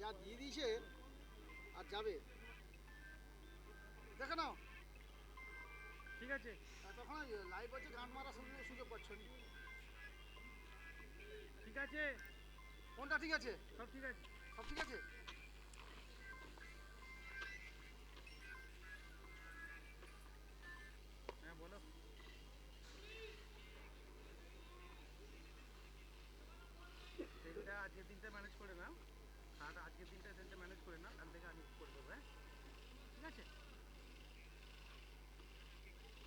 যা দিয়ে দিয়েছে আর যাবে দেখে নাও। ঠিক আছে তখন লাইভ হচ্ছে, গান মারা সুযোগ পাচ্ছ নি। ঠিক আছে কোনটা ঠিক আছে? সব ঠিক আছে। সব ঠিক আছে। হ্যাঁ বলো। ট্রেনটা আজকের দিনটা ম্যানেজ করে নাও, আর আজকের দিনটা ট্রেনটা ম্যানেজ করে নাও, কাল থেকে আমি করে দেবো। হ্যাঁ ঠিক আছে।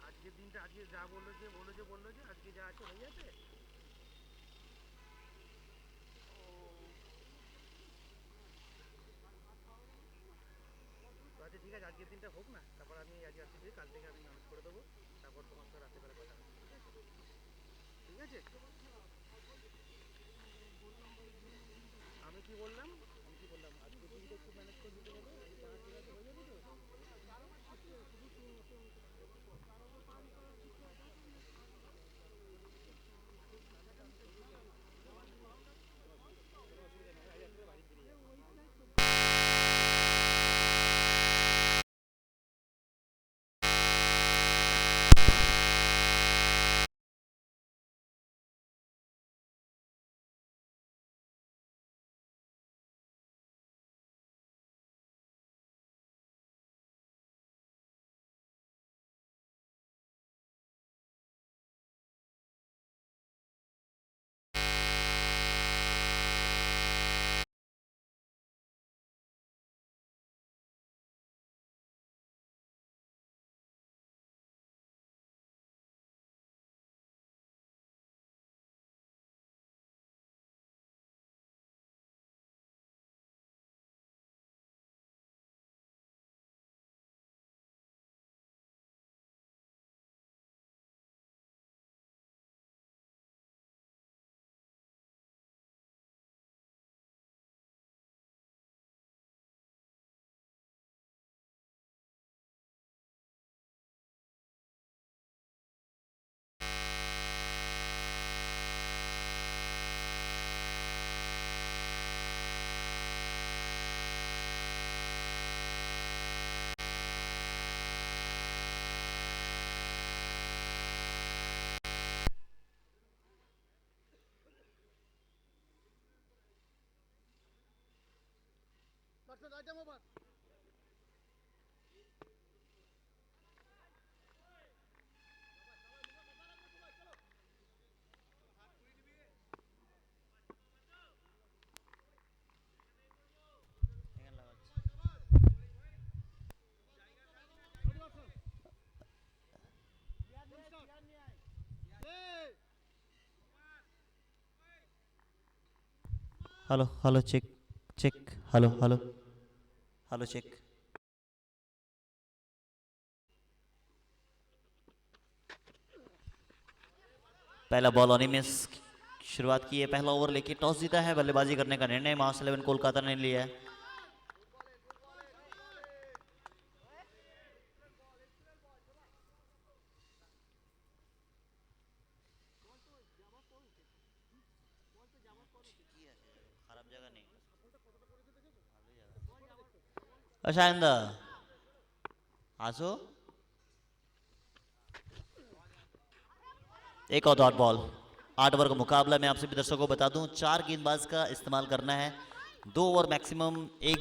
আজকের দিনটা আজকে যা বললো যে আজকে যা আছে হয়ে যাবে। তো আচ্ছা ঠিক আছে, আজকের দিনটা হোক না, তারপর আমি আজকে আসছি, কাল থেকে আমি ম্যানেজ করে দেবো। তারপর তোমার সাথে রাত্রেবেলা কথা হবে, ঠিক আছে। ঠিক আছে আমি কি বললাম, আজকের দিনটা একটু ম্যানেজ করে দিতে হবে, যা ঠিক আছে হয়ে যাবে তো। Item over. Hello hello check check hello hello hello check. पहला बॉल अनिमिस शुरुआत की है, पहला ओवर लेके टॉस जीता है, बल्लेबाजी करने का निर्णय मार्स 11 कोलकाता ने लिया है। खराब जगह नहीं, शायद आसो एक और डॉट बॉल। 8 ओवर का मुकाबला, मैं आपसे भी दर्शकों को बता दूं 4 गेंदबाज का इस्तेमाल करना है, 2 ओवर मैक्सिमम एक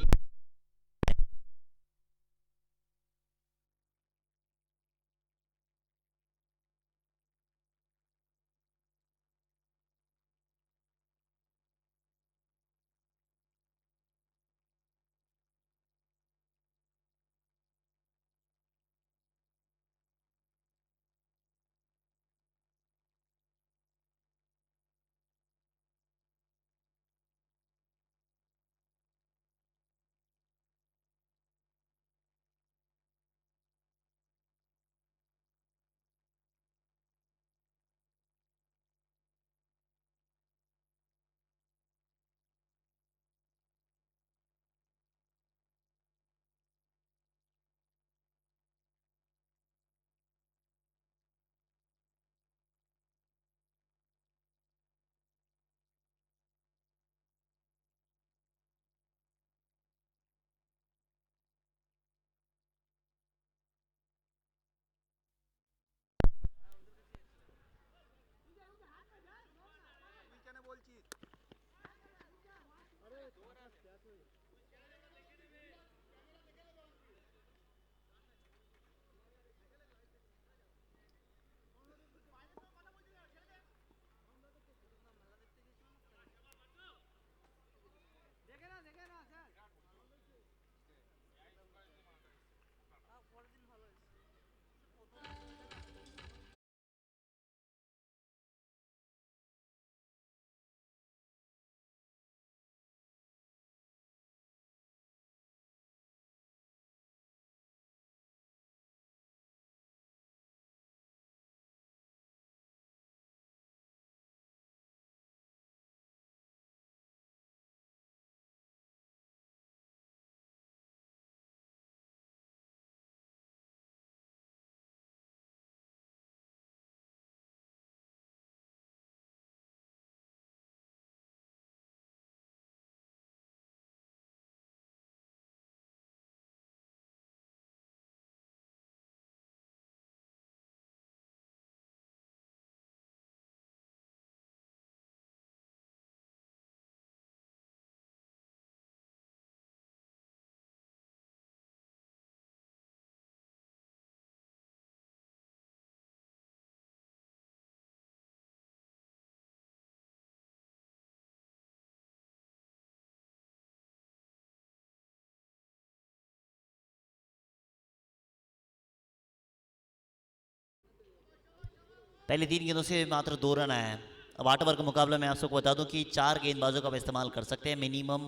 पहले 3 गेंदों से मात्र 2 रन आए हैं। अब 8 ओवर का मुकाबला मैं आप सबको बता दूं कि 4 गेंदबाजों का आप इस्तेमाल कर सकते हैं। मिनिमम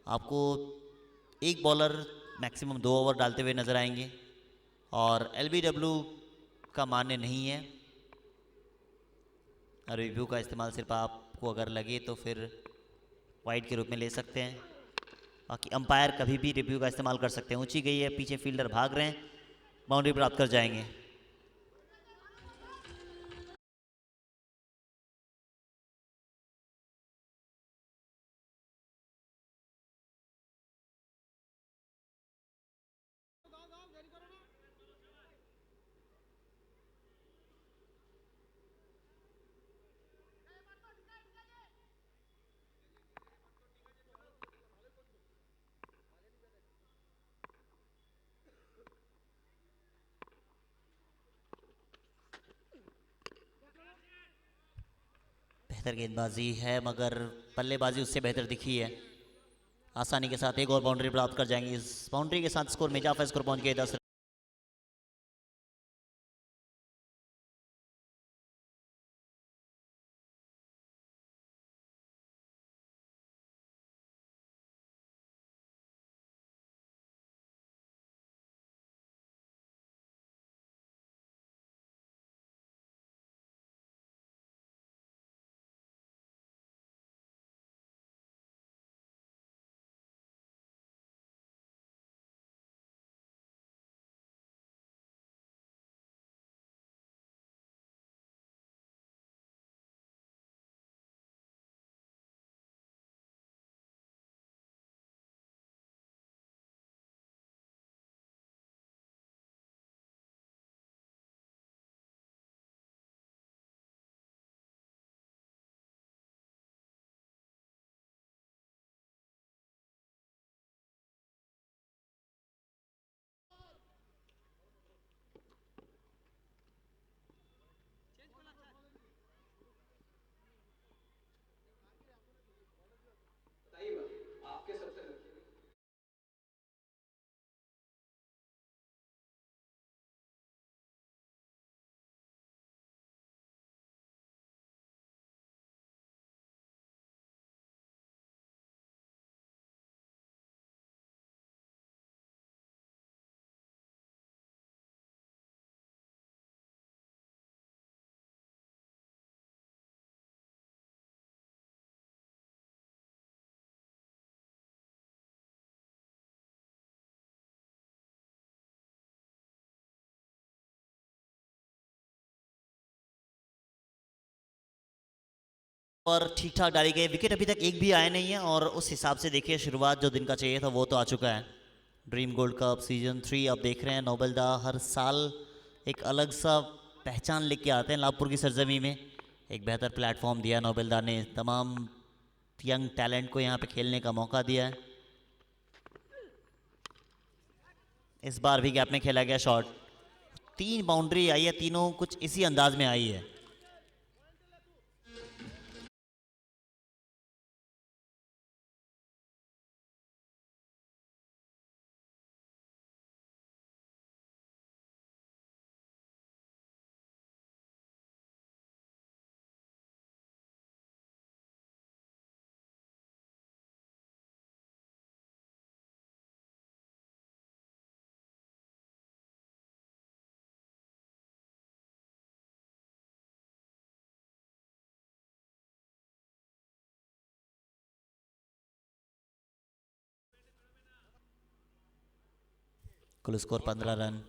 आपको एक बॉलर मैक्सिमम 2 ओवर डालते हुए नजर आएंगे और एलबीडब्ल्यू का मान्य नहीं है। रिव्यू का इस्तेमाल सिर्फ आपको अगर लगे तो फिर वाइड के रूप में ले सकते हैं। बाकी अंपायर कभी भी रिव्यू का इस्तेमाल कर सकते हैं। ऊंची गई है, पीछे फील्डर भाग रहे हैं, बाउंड्री प्राप्त कर जाएंगे। बेहतर गेंदबाजी है मगर बल्लेबाजी उससे बेहतर दिखी है। आसानी के साथ एक और बाउंड्री प्राप्त कर जाएंगे। इस बाउंड्री के साथ स्कोर में इजाफा, स्कोर पहुंच गए 10 रन। और ठीक ठाक डाली गई। विकेट अभी तक एक भी आया नहीं है और उस हिसाब से देखिए शुरुआत जो दिन का चाहिए था वो तो आ चुका है। ड्रीम गोल्ड कप सीजन 3 आप देख रहे हैं। नोबेल दा हर साल एक अलग सा पहचान लेके आते हैं लाभपुर की सरजमी में। एक बेहतर प्लेटफॉर्म दिया नोबेल दा ने, तमाम यंग टैलेंट को यहाँ पे खेलने का मौका दिया है। इस बार भी गैप में खेला गया शॉट। 3 बाउंड्री आई है, तीनों कुछ इसी अंदाज में आई है। कुल स्कोर 15 रन।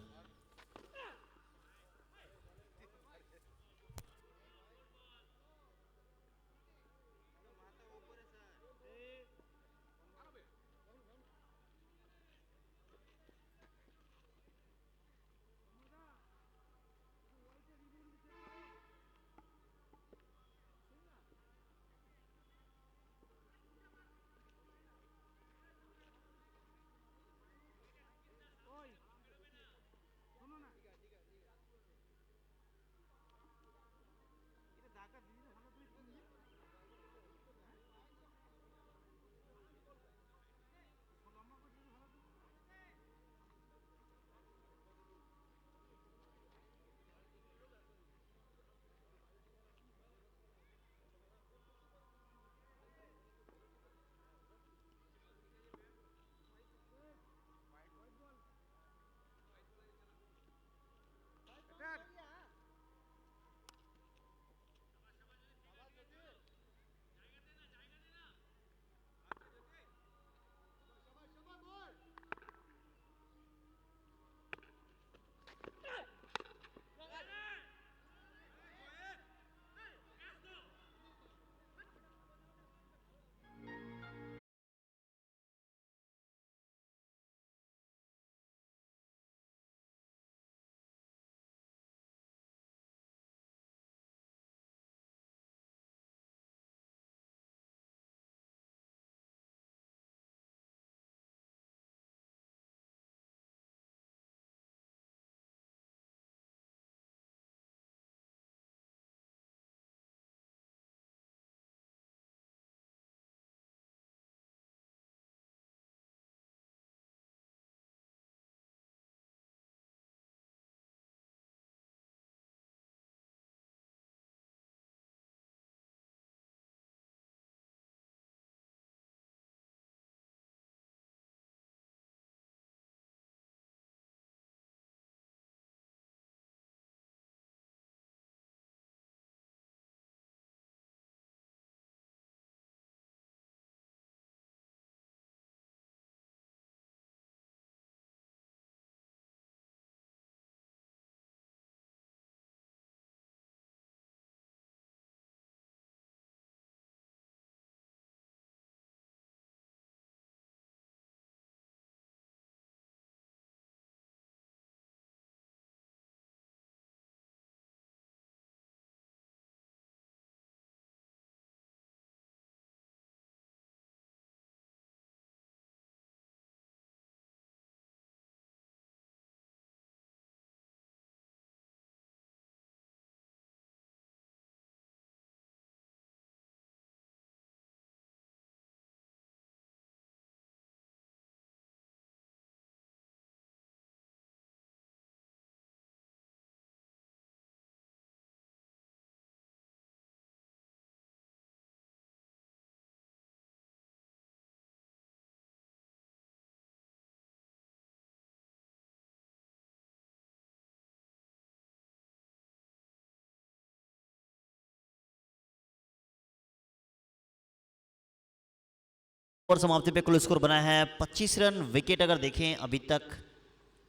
और समाप्ति पे कुल स्कोर बना है 25 रन। विकेट अगर देखें अभी तक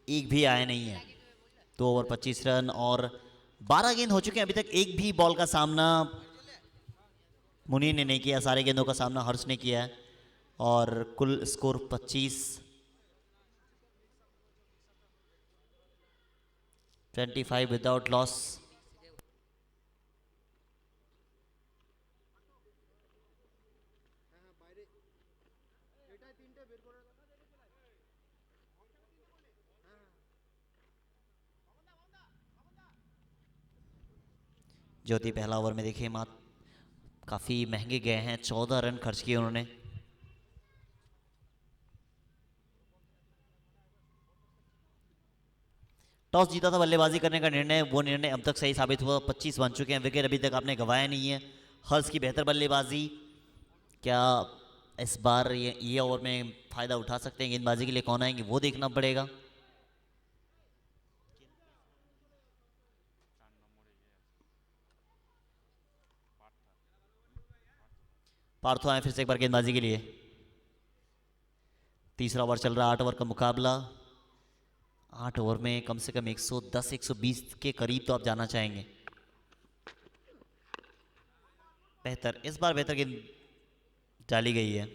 एक भी आया नहीं है। 2 ओवर 25 रन और 12 गेंद हो चुके हैं, अभी तक एक भी बॉल का सामना मुनी ने नहीं किया, सारे गेंदों का सामना हर्ष ने किया है और कुल स्कोर 25 विदाउट लॉस। ज्योति पहला ओवर में देखिए काफ़ी महंगे गए हैं, 14 रन खर्च किए उन्होंने। टॉस जीता था बल्लेबाजी करने का निर्णय, वो निर्णय अब तक सही साबित हुआ। 25 बन चुके हैं, विकेट अभी तक आपने गंवाया नहीं है। हर्ष की बेहतर बल्लेबाजी, क्या इस बार ये ओवर में फ़ायदा उठा सकते हैं? गेंदबाजी के लिए कौन आएंगे वो देखना पड़ेगा। पार्थो आए फिर से एक बार गेंदबाजी के लिए। तीसरा ओवर चल रहा है, 8 ओवर का मुकाबला। 8 ओवर में कम से कम 110-120 के करीब तो आप जाना चाहेंगे। बेहतर, इस बार बेहतर गेंद डाली गई है।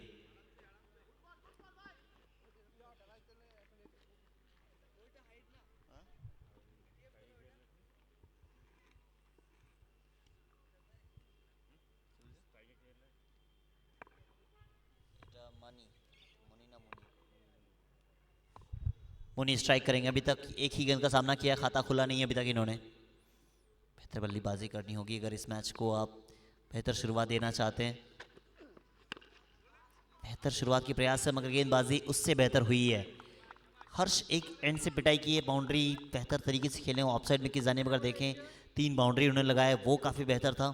मुनी स्ट्राइक करेंगे। अभी तक एक ही गेंद का सामना किया, खाता खुला नहीं है अभी तक इन्होंने। बेहतर बल्लेबाजी करनी होगी अगर इस मैच को आप बेहतर शुरुआत देना चाहते हैं। बेहतर शुरुआत की प्रयास से मगर गेंदबाजी उससे बेहतर हुई है। हर्ष एक एंड से पिटाई की है, बाउंड्री बेहतर तरीके से खेले, ऑफसाइड में की जाने मगर देखें 3 बाउंड्री उन्होंने लगाए, वो काफ़ी बेहतर था।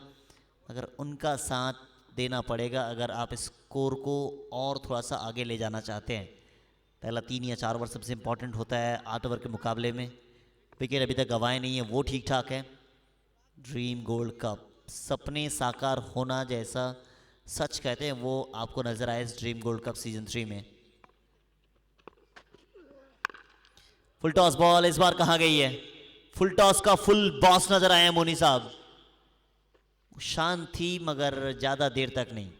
अगर उनका साथ देना पड़ेगा अगर आप स्कोर को और थोड़ा सा आगे ले जाना चाहते हैं। पहला 3 या 4 ओवर सबसे इंपॉर्टेंट होता है 8 ओवर के मुकाबले में। विकेट अभी तक गंवाए नहीं है, वो ठीक ठाक है। ड्रीम गोल्ड कप, सपने साकार होना जैसा सच कहते हैं, वो आपको नजर आया इस ड्रीम गोल्ड कप सीजन 3 में। फुल टॉस बॉल इस बार कहां गई है? फुल टॉस का फुल बॉस नजर आए हैं मोनी साहब। शांत थी मगर ज्यादा देर तक नहीं।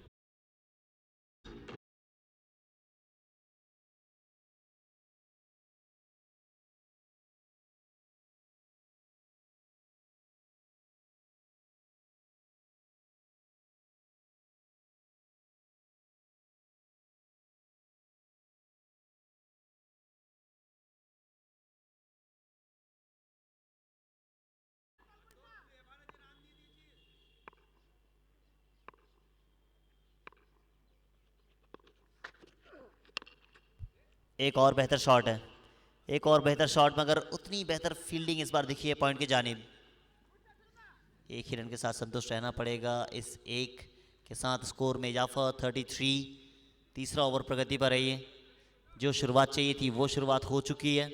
एक और बेहतर शॉट है, एक और बेहतर शॉट मगर उतनी बेहतर फील्डिंग इस बार दिखी है पॉइंट की जानिब। एक ही रन के साथ संतुष्ट रहना पड़ेगा। इस एक के साथ स्कोर में इजाफा 33। तीसरा ओवर प्रगति पर है, ये जो शुरुआत चाहिए थी वो शुरुआत हो चुकी है।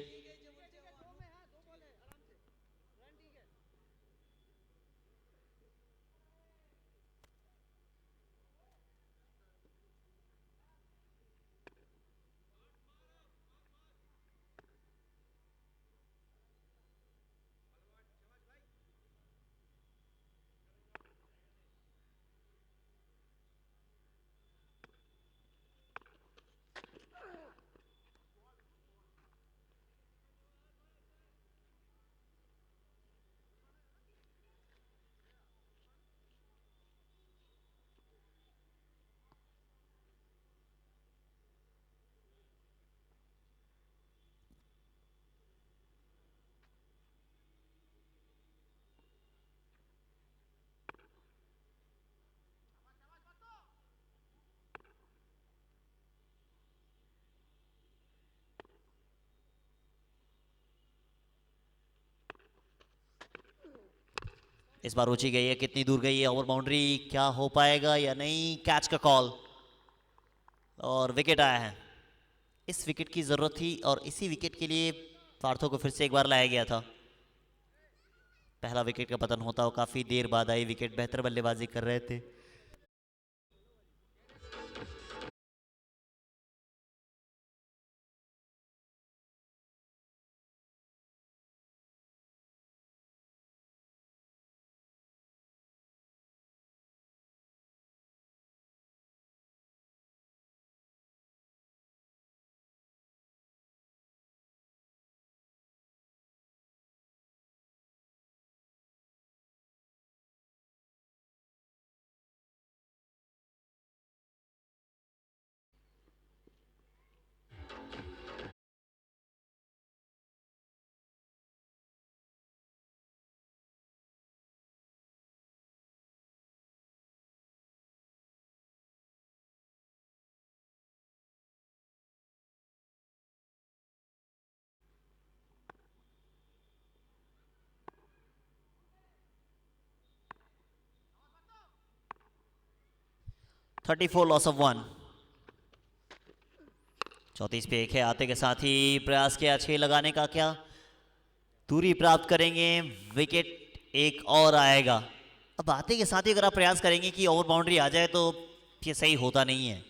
इस बार ऊंची गई है, कितनी दूर गई है ओवर बाउंड्री, क्या हो पाएगा या नहीं? कैच का कॉल और विकेट आया है। इस विकेट की जरूरत थी और इसी विकेट के लिए पार्थो को फिर से एक बार लाया गया था। पहला विकेट का पतन होता हो काफी देर बाद आई विकेट, बेहतर बल्लेबाजी कर रहे थे। 34 लॉस ऑफ 1। 34 पे 1 है, आते के साथ ही प्रयास किया 6 लगाने का, क्या दूरी प्राप्त करेंगे, विकेट एक और आएगा। अब आते के साथ ही अगर आप प्रयास करेंगे कि ओवर बाउंड्री आ जाए तो ये सही होता नहीं है।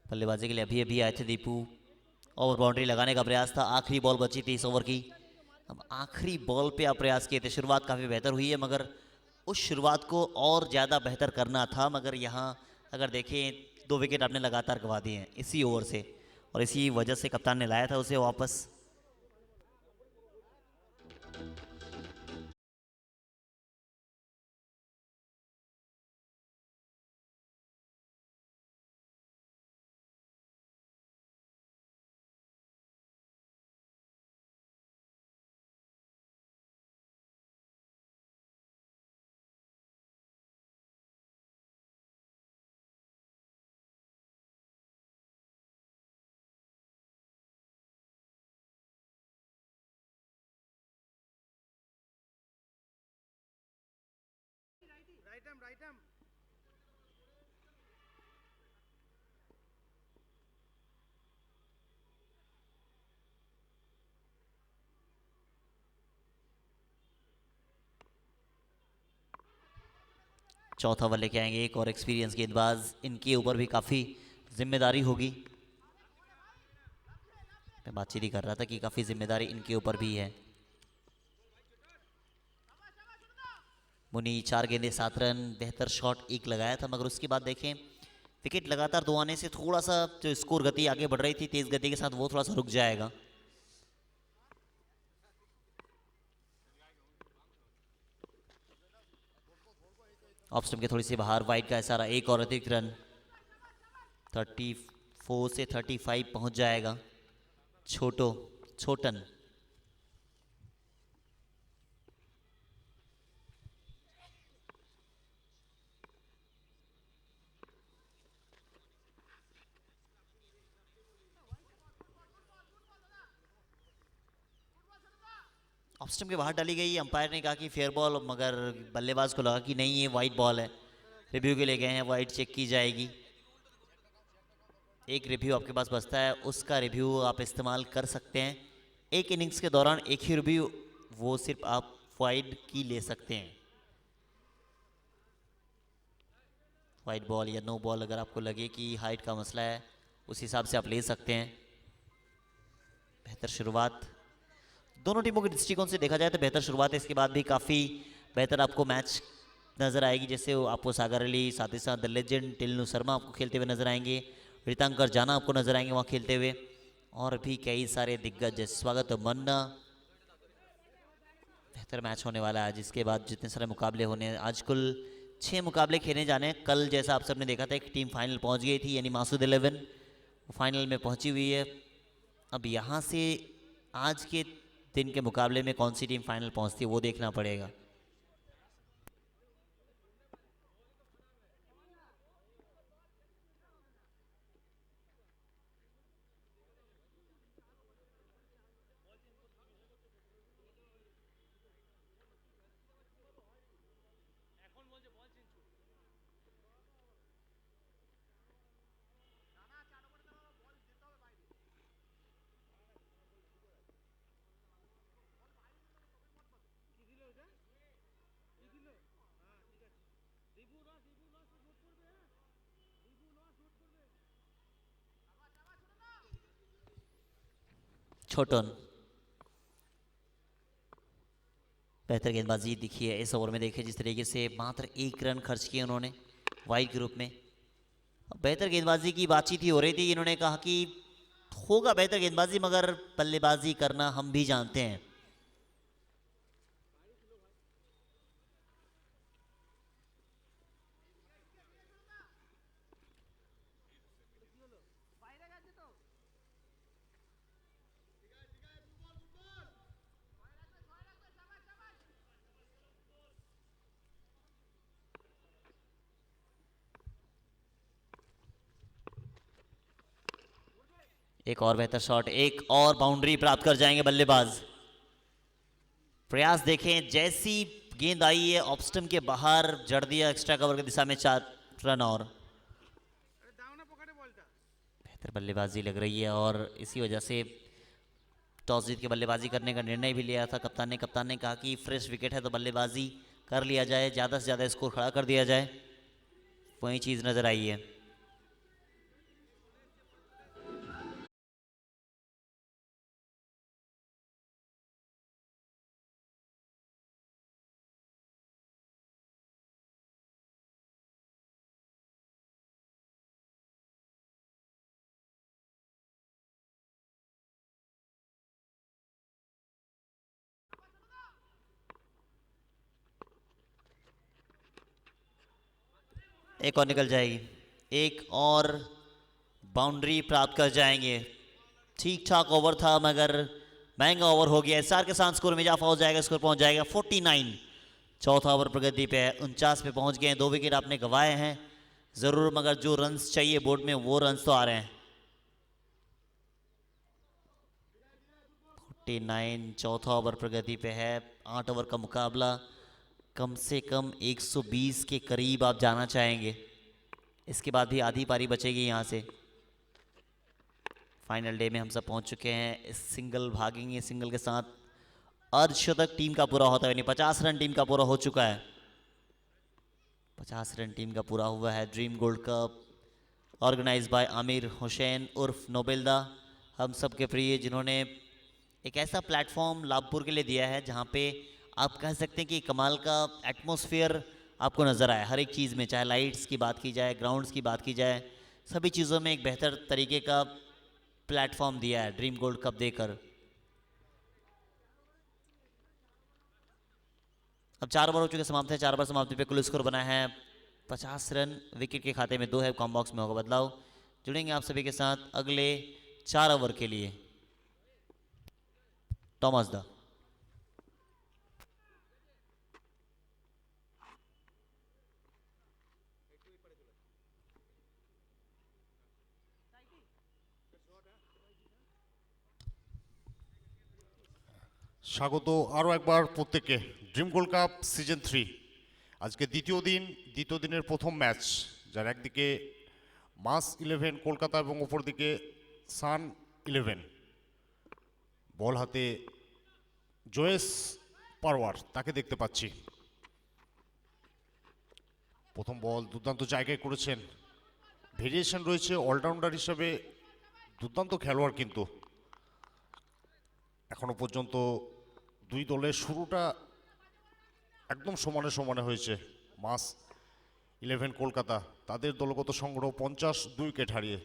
बल्लेबाजी के लिए अभी अभी आए थे दीपू, ओवर बाउंड्री लगाने का प्रयास था, आखिरी बॉल बची थी इस ओवर की। अब आखिरी बॉल पे आप प्रयास किए थे, शुरुआत काफ़ी बेहतर हुई है मगर उस शुरुआत को और ज़्यादा बेहतर करना था। मगर यहाँ अगर देखें 2 विकेट आपने लगातार गंवा दिए हैं इसी ओवर से, और इसी वजह से कप्तान ने लाया था उसे वापस। Right arm. चौथा ओवर लेके आएंगे एक और एक्सपीरियंस गेंदबाज, इनके ऊपर भी काफ़ी जिम्मेदारी होगी। मैं बातचीत ही कर रहा था कि काफ़ी जिम्मेदारी इनके ऊपर भी है। मुनी 4 गेंदे 7 रन, बेहतर शॉट 1 लगाया था मगर उसके बाद देखें विकेट लगातार 2 आने से थोड़ा सा जो स्कोर गति आगे बढ़ रही थी तेज गति के साथ, वो थोड़ा सा रुक जाएगा। ऑफ स्टंप के थोड़ी सी बाहर, वाइड का इशारा, एक और अतिरिक्त रन। 34 से 35 पहुंच जाएगा छोटन। ऑफ स्टंप के बाहर डाली गई, अंपायर ने कहा कि फेयर बॉल, मगर बल्लेबाज को लगा कि नहीं ये वाइड बॉल है, रिव्यू के लिए गए हैं, वाइड चेक की जाएगी। एक रिव्यू आपके पास बचता है, उसका रिव्यू आप इस्तेमाल कर सकते हैं। एक इनिंग्स के दौरान एक ही रिव्यू, वो सिर्फ आप वाइड की ले सकते हैं। वाइड बॉल या नो बॉल अगर आपको लगे कि हाइट का मसला है उस हिसाब से आप ले सकते हैं। बेहतर शुरुआत दोनों टीमों के दृष्टिकोण से देखा जाए तो बेहतर शुरुआत है, इसके बाद भी काफ़ी बेहतर आपको मैच नज़र आएगी। जैसे आपको सागर अली, साथ ही साथ द लेजेंड टिल्लू शर्मा आपको खेलते हुए नजर आएंगे, रितांकर जाना आपको नजर आएंगे वहाँ खेलते हुए, और भी कई सारे दिग्गज, स्वागत मन्ना। बेहतर मैच होने वाला है आज, इसके बाद जितने सारे मुकाबले होने हैं, आज कुल 6 मुकाबले खेले जाने हैं। कल जैसा आप सबने देखा था एक टीम फाइनल पहुँच गई थी, यानी मासूद 11 वो फाइनल में पहुँची हुई है। अब यहाँ से आज के दिन के मुकाबले में कौन सी टीम फाइनल पहुंचती है वो देखना पड़ेगा। छोटन बेहतर गेंदबाजी दिखी है इस ओवर में। देखिए जिस तरीके से मात्र 1 रन खर्च किए उन्होंने वाइड के रूप में। बेहतर गेंदबाजी की बातचीत ही हो रही थी, इन्होंने कहा कि होगा बेहतर गेंदबाजी मगर बल्लेबाजी करना हम भी जानते हैं। एक और बेहतर शॉट, एक और बाउंड्री प्राप्त कर जाएंगे बल्लेबाज। प्रयास देखें, जैसी गेंद आई है ऑफ स्टंप के बाहर जड़ दिया एक्स्ट्रा कवर की दिशा में 4 रन और बेहतर बल्लेबाजी लग रही है और इसी वजह से टॉस जीत के बल्लेबाजी करने का निर्णय भी लिया था कप्तान ने कहा कि फ्रेश विकेट है तो बल्लेबाजी कर लिया जाए, ज़्यादा से ज़्यादा स्कोर खड़ा कर दिया जाए। वही चीज़ नज़र आई है। एक और निकल जाएगी, एक और बाउंड्री प्राप्त कर जाएंगे। ठीक ठाक ओवर था मगर महंगा ओवर हो गया। SR के साथ स्कोर में इजाफा हो जाएगा, स्कोर पहुंच जाएगा 49। चौथा ओवर प्रगति पे है, 49 पे पहुंच गए हैं। 2 विकेट आपने गंवाए हैं ज़रूर, मगर जो रन्स चाहिए बोर्ड में वो रन्स तो आ रहे हैं। 49 चौथा ओवर प्रगति पे है। 8 ओवर का मुकाबला, कम से कम 120 के करीब आप जाना चाहेंगे। इसके बाद भी आधी पारी बचेगी यहाँ से। फाइनल डे में हम सब पहुँच चुके हैं। इस सिंगल भागेंगे, सिंगल के साथ अर्धशतक टीम का पूरा होता है, यानी 50 रन टीम का पूरा हो चुका है। 50 रन टीम का पूरा हुआ है। Dream gold cup organise by Aamir Hussain उर्फ नोबेलदा, हम सब के प्रिय, जिन्होंने एक ऐसा प्लेटफॉर्म लाभपुर के लिए दिया है जहाँ पे आप कह सकते हैं कि कमाल का एटमॉस्फेयर आपको नज़र आए हर एक चीज़ में, चाहे लाइट्स की बात की जाए, ग्राउंड्स की बात की जाए, सभी चीज़ों में एक बेहतर तरीके का प्लेटफॉर्म दिया है ड्रीम गोल्ड कप देकर। अब 4 ओवर हो चुके समाप्त है। 4 ओवर समाप्ति पे कुल स्कोर बना है 50 रन। विकेट के खाते में 2 है, कॉम बॉक्स में होगा बदलाव। जुड़ेंगे आप सभी के साथ अगले 4 ओवर के लिए। टॉमस दा। স্বাগত আরও একবার প্রত্যেককে ড্রিম গোল্ড কাপ সিজন 3 আজকে দ্বিতীয় দিনের প্রথম ম্যাচ, যার একদিকে মাস 11 কলকাতা এবং অপর দিকে সান 11। বল হাতে জয়েস পারওয়ার, তাকে দেখতে পাচ্ছি। প্রথম বল দুর্দান্ত জায়গায় করেছেন, ভেরিয়েশন রয়েছে, অলরাউন্ডার হিসেবে দুর্দান্ত খেলোয়াড়। কিন্তু এখনো পর্যন্ত দুই দলের শুরুটা একদম সমানে সমানে হয়েছে। মাস 11 কলকাতা তাদের দলগত সংগ্রহ 52 উইকেট হারিয়ে।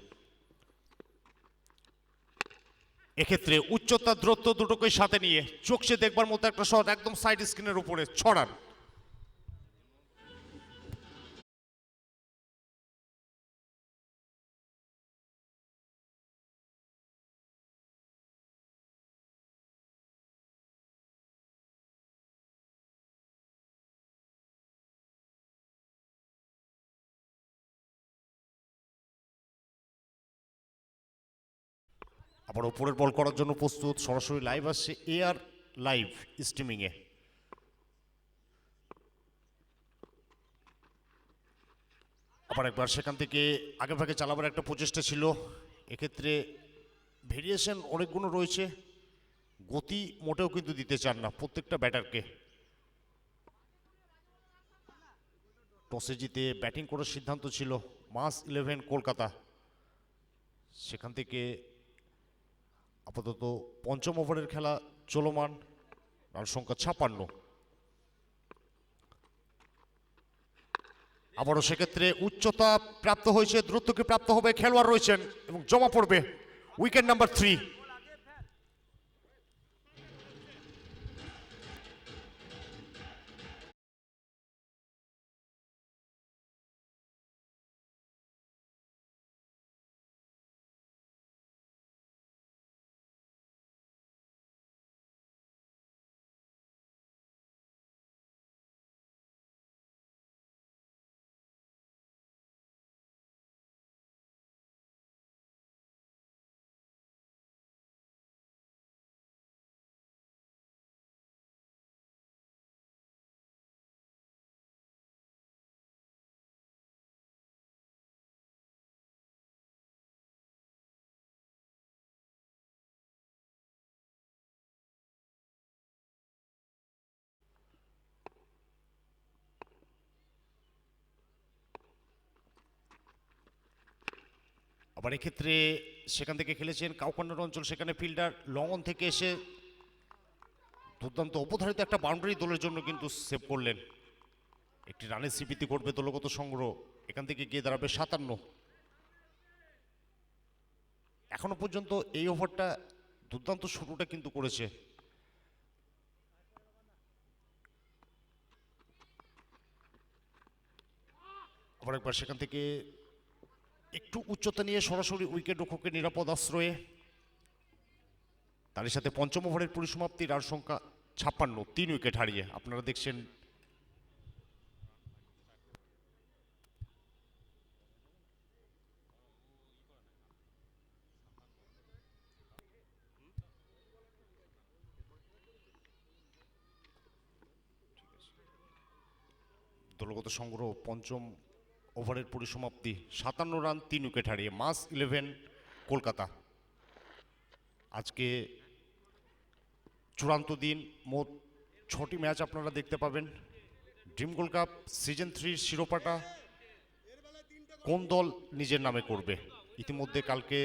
এক্ষেত্রে উচ্চতা দূরত্ব দুটোকেই সাথে নিয়ে চোখে দেখবার মতো একটা শট, একদম সাইড স্ক্রিনের উপরে 6 রান। আবার ওপরের বল করার জন্য প্রস্তুত, সরাসরি লাইভ আসছে এআর লাইভ স্ট্রিমিংয়ে। আবার একবার সেখান থেকে আগে ভাগে চালাবার একটা প্রচেষ্টা ছিল। এক্ষেত্রে ভেরিয়েশন অনেকগুলো রয়েছে, গতি মোটেও কিন্তু দিতে চান না প্রত্যেকটা ব্যাটারকে। টসে জিতে ব্যাটিং করার সিদ্ধান্ত ছিল মাস 11 কলকাতা। সেখান থেকে আপাতত পঞ্চম ওভারের খেলা চলমান, রান সংখ্যা 56। আবারও সেক্ষেত্রে উচ্চতা প্রাপ্ত হয়েছে, দ্রুতকে প্রাপ্ত হবে, খেলোয়াড় রয়েছেন এবং জমা পড়বে উইকেট নাম্বার 3। আবার এক্ষেত্রে সেখান থেকে খেলেছেন কাউকান্ডার অঞ্চল, সেখানে ফিল্ডার লং অন থেকে এসে দুর্দান্ত অবধারিত একটা বাউন্ডারি দলের জন্য কিন্তু সেভ করলেন। একটি রানের স্বীকৃতি করবে দলগত সংগ্রহ, এখান থেকে গিয়ে দাঁড়াবে 57। এখনো পর্যন্ত এই ওভারটা দুর্দান্ত শুরুটা কিন্তু করেছে। আবার একবার সেখান থেকে একটু উচ্চতা নিয়ে সরাসরি উইকেট রক্ষকের নিরাপদ আশ্রয়ে, তারই সাথে পঞ্চম ওভারের পরিসমাপ্তি, রান সংখ্যা 56, 3 উইকেট হারিয়ে। আপনারা দেখছেন দলগত সংগ্রহ পঞ্চম ওভারের পরিসমাপ্তি, 57 রান 3 উইকেট হারিয়ে। মাস 11 কলকাতা। আজকে চূড়ান্ত দিন, মোট 6টি ম্যাচ আপনারা দেখতে পাবেন। ড্রিম গোল্ড কাপ সিজন 3 শিরোপাটা কোন দল নিজের নামে করবে? ইতিমধ্যে কালকে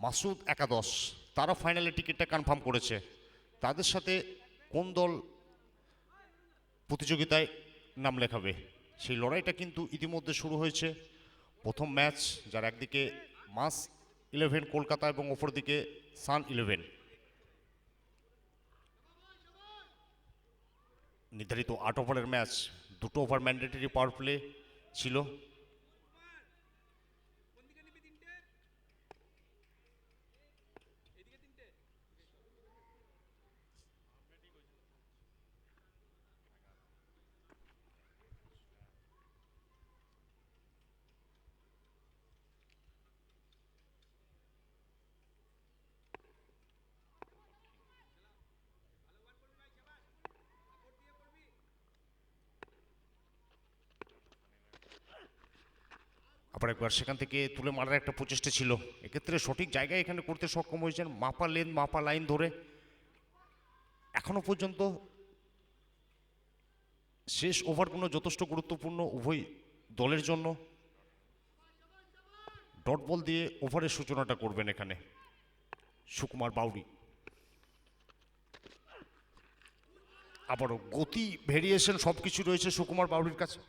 মাসুদ একাদশ তারা ফাইনালে টিকিটটা কনফার্ম করেছে। তাদের সাথে কোন দল প্রতিযোগিতায় নাম লেখাবে, সেই লড়াইটা কিন্তু ইতিমধ্যে শুরু হয়েছে। প্রথম ম্যাচ, যার একদিকে মাস 11 কলকাতা এবং অপরদিকে সান 11। নির্ধারিত 8 ওভারের ম্যাচ, 2টো ওভার ম্যান্ডেটরি পাওয়ার প্লে ছিল। আবার একবার সেখান থেকে তুলে মারার একটা প্রচেষ্টা ছিল, এক্ষেত্রে সঠিক জায়গায় এখানে করতে সক্ষম হয়েছেন, মাপা লেন মাপা লাইন ধরে। এখনো পর্যন্ত শেষ ওভারগুলো যথেষ্ট গুরুত্বপূর্ণ উভয় দলের জন্য। ডট বল দিয়ে ওভারের সূচনাটা করবেন এখানে সুকুমার বাউরি। আবারও গতি, ভেরিয়েশন সবকিছু রয়েছে সুকুমার বাউরির কাছে।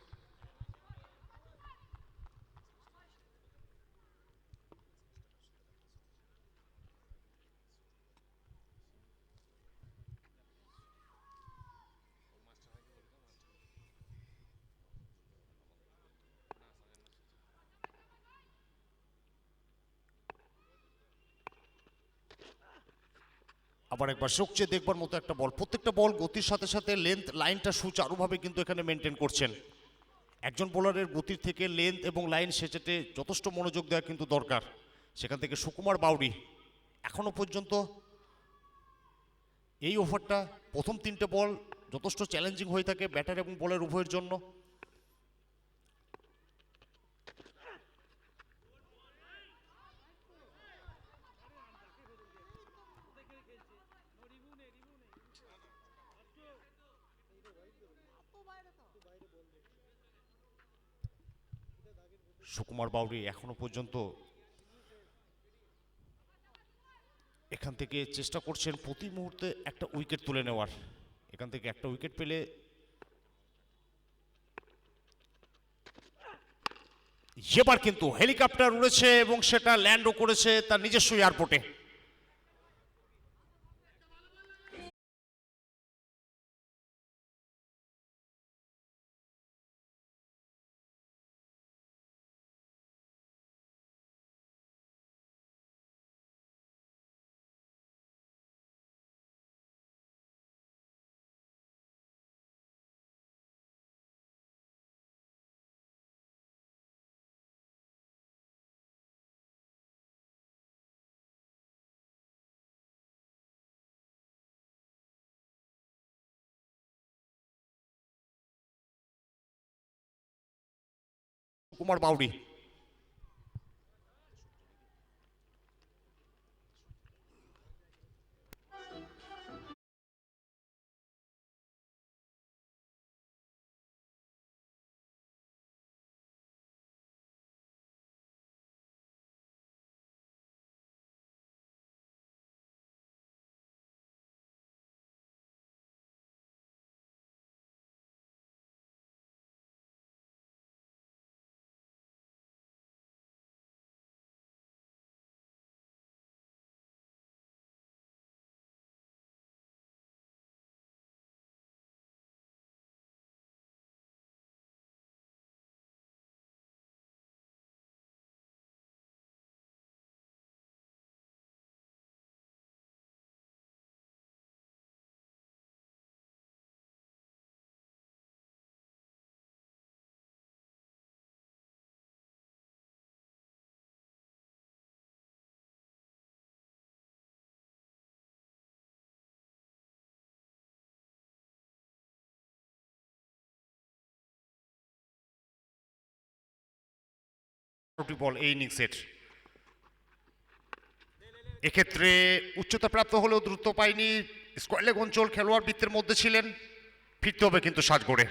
আবার একবার সবচেয়ে দেখবার মতো একটা বল, প্রত্যেকটা বল গতির সাথে সাথে লেন্থ লাইনটা সুচারুভাবে কিন্তু এখানে মেনটেন করছেন। একজন বোলারের গতির থেকে লেন্থ এবং লাইন সেচেতে যথেষ্ট মনোযোগ দেওয়া কিন্তু দরকার। সেখান থেকে সুকুমার বাউরি এখনো পর্যন্ত এই ওভারটা, প্রথম 3টে বল যথেষ্ট চ্যালেঞ্জিং হয়ে থাকে ব্যাটার এবং বলের উভয়ের জন্য। সুকুমার বাউরি এখনো পর্যন্ত এখান থেকে চেষ্টা করছেন প্রতি মুহূর্তে একটা উইকেট তুলে নেওয়ার। এখান থেকে একটা উইকেট পেলে এবার কিন্তু হেলিকপ্টার উড়েছে এবং সেটা ল্যান্ডও করেছে তার নিজস্ব এয়ারপোর্টে। সুকুমার বাউরি। দুটি বল এই ইনিংসের। এক্ষেত্রে উচ্চতা প্রাপ্ত হলেও দ্রুত পায়নি, স্কোয়ার লেগ অঞ্চল, খেলোয়াড় বৃত্তের মধ্যে ছিলেন, ফিরতে হবে কিন্তু সাজগড়ে।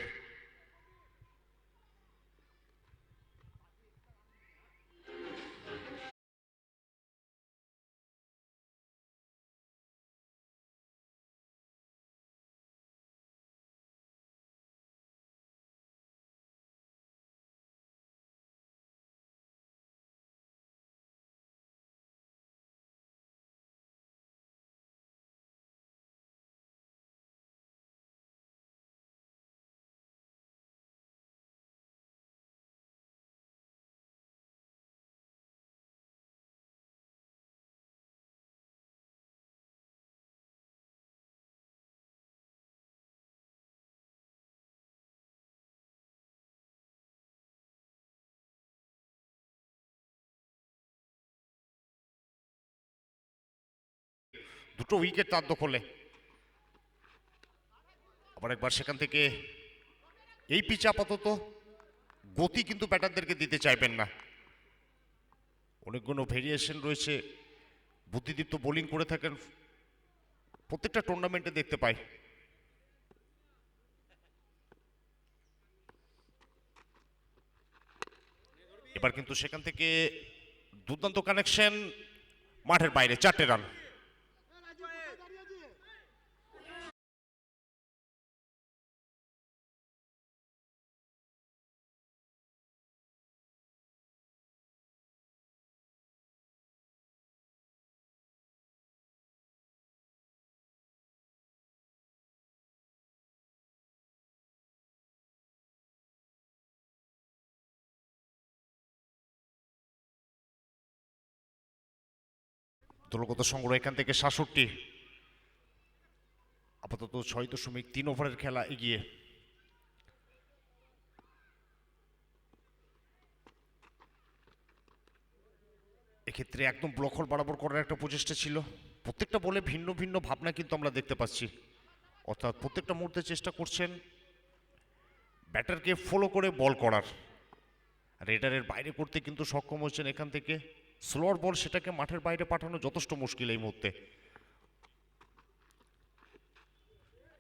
দুটো উইকেট তার দখলে। আবার একবার সেখান থেকে এই পিচ আপাতত গতি কিন্তু ব্যাটারদেরকে দিতে চাইবেন না। অনেকগুলো ভেরিয়েশন রয়েছে, বুদ্ধিদীপ্ত বোলিং করে থাকেন, প্রত্যেকটা টুর্নামেন্টে দেখতে পাই। এবার কিন্তু সেখান থেকে দুর্দান্ত কানেকশন, মাঠের বাইরে 4টে রান। দলগত সংগ্রহ এখান থেকে 66, আপাতত 6.3 ওভারের খেলা এগিয়ে। এক্ষেত্রে একদম ব্লকহোল বরাবর করার একটা প্রচেষ্টা ছিল। প্রত্যেকটা বলে ভিন্ন ভিন্ন ভাবনা কিন্তু আমরা দেখতে পাচ্ছি, অর্থাৎ প্রত্যেকটা মুহূর্তে চেষ্টা করছেন ব্যাটারকে ফলো করে বল করার, রেডারের বাইরে করতে কিন্তু সক্ষম হচ্ছেন এখান থেকে। স্লোয়ার বল সেটাকে মাঠের বাইরে পাঠানো যথেষ্ট মুশকিল এই মুহূর্তে।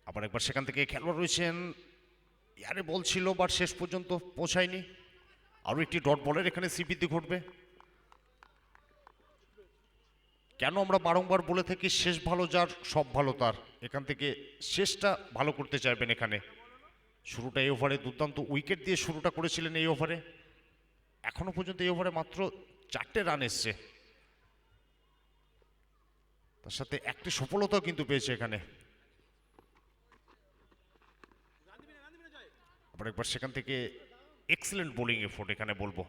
আবার একবার সেখান থেকে খেলোয়াড় রয়েছেন, ইয়ারে বল ছিল বাট শেষ পর্যন্ত পৌঁছায়নি। আরও একটি ডট বলের এখানে শ্রীবৃদ্ধি ঘটবে। কেন আমরা বারংবার বলে থাকি শেষ ভালো যার সব ভালো তার, এখান থেকে শেষটা ভালো করতে চাইবেন এখানে। শুরুটা এই ওভারে দুর্দান্ত উইকেট দিয়ে শুরুটা করেছিলেন এই ওভারে, এখনো পর্যন্ত এই ওভারে মাত্র 4টে রান এসছে, তার সাথে একটি সফলতাও কিন্তু পেয়েছে এখানে। আবার একবার সেখান থেকে এক্সেলেন্ট বোলিং এফোর্ট এখানে বলবো,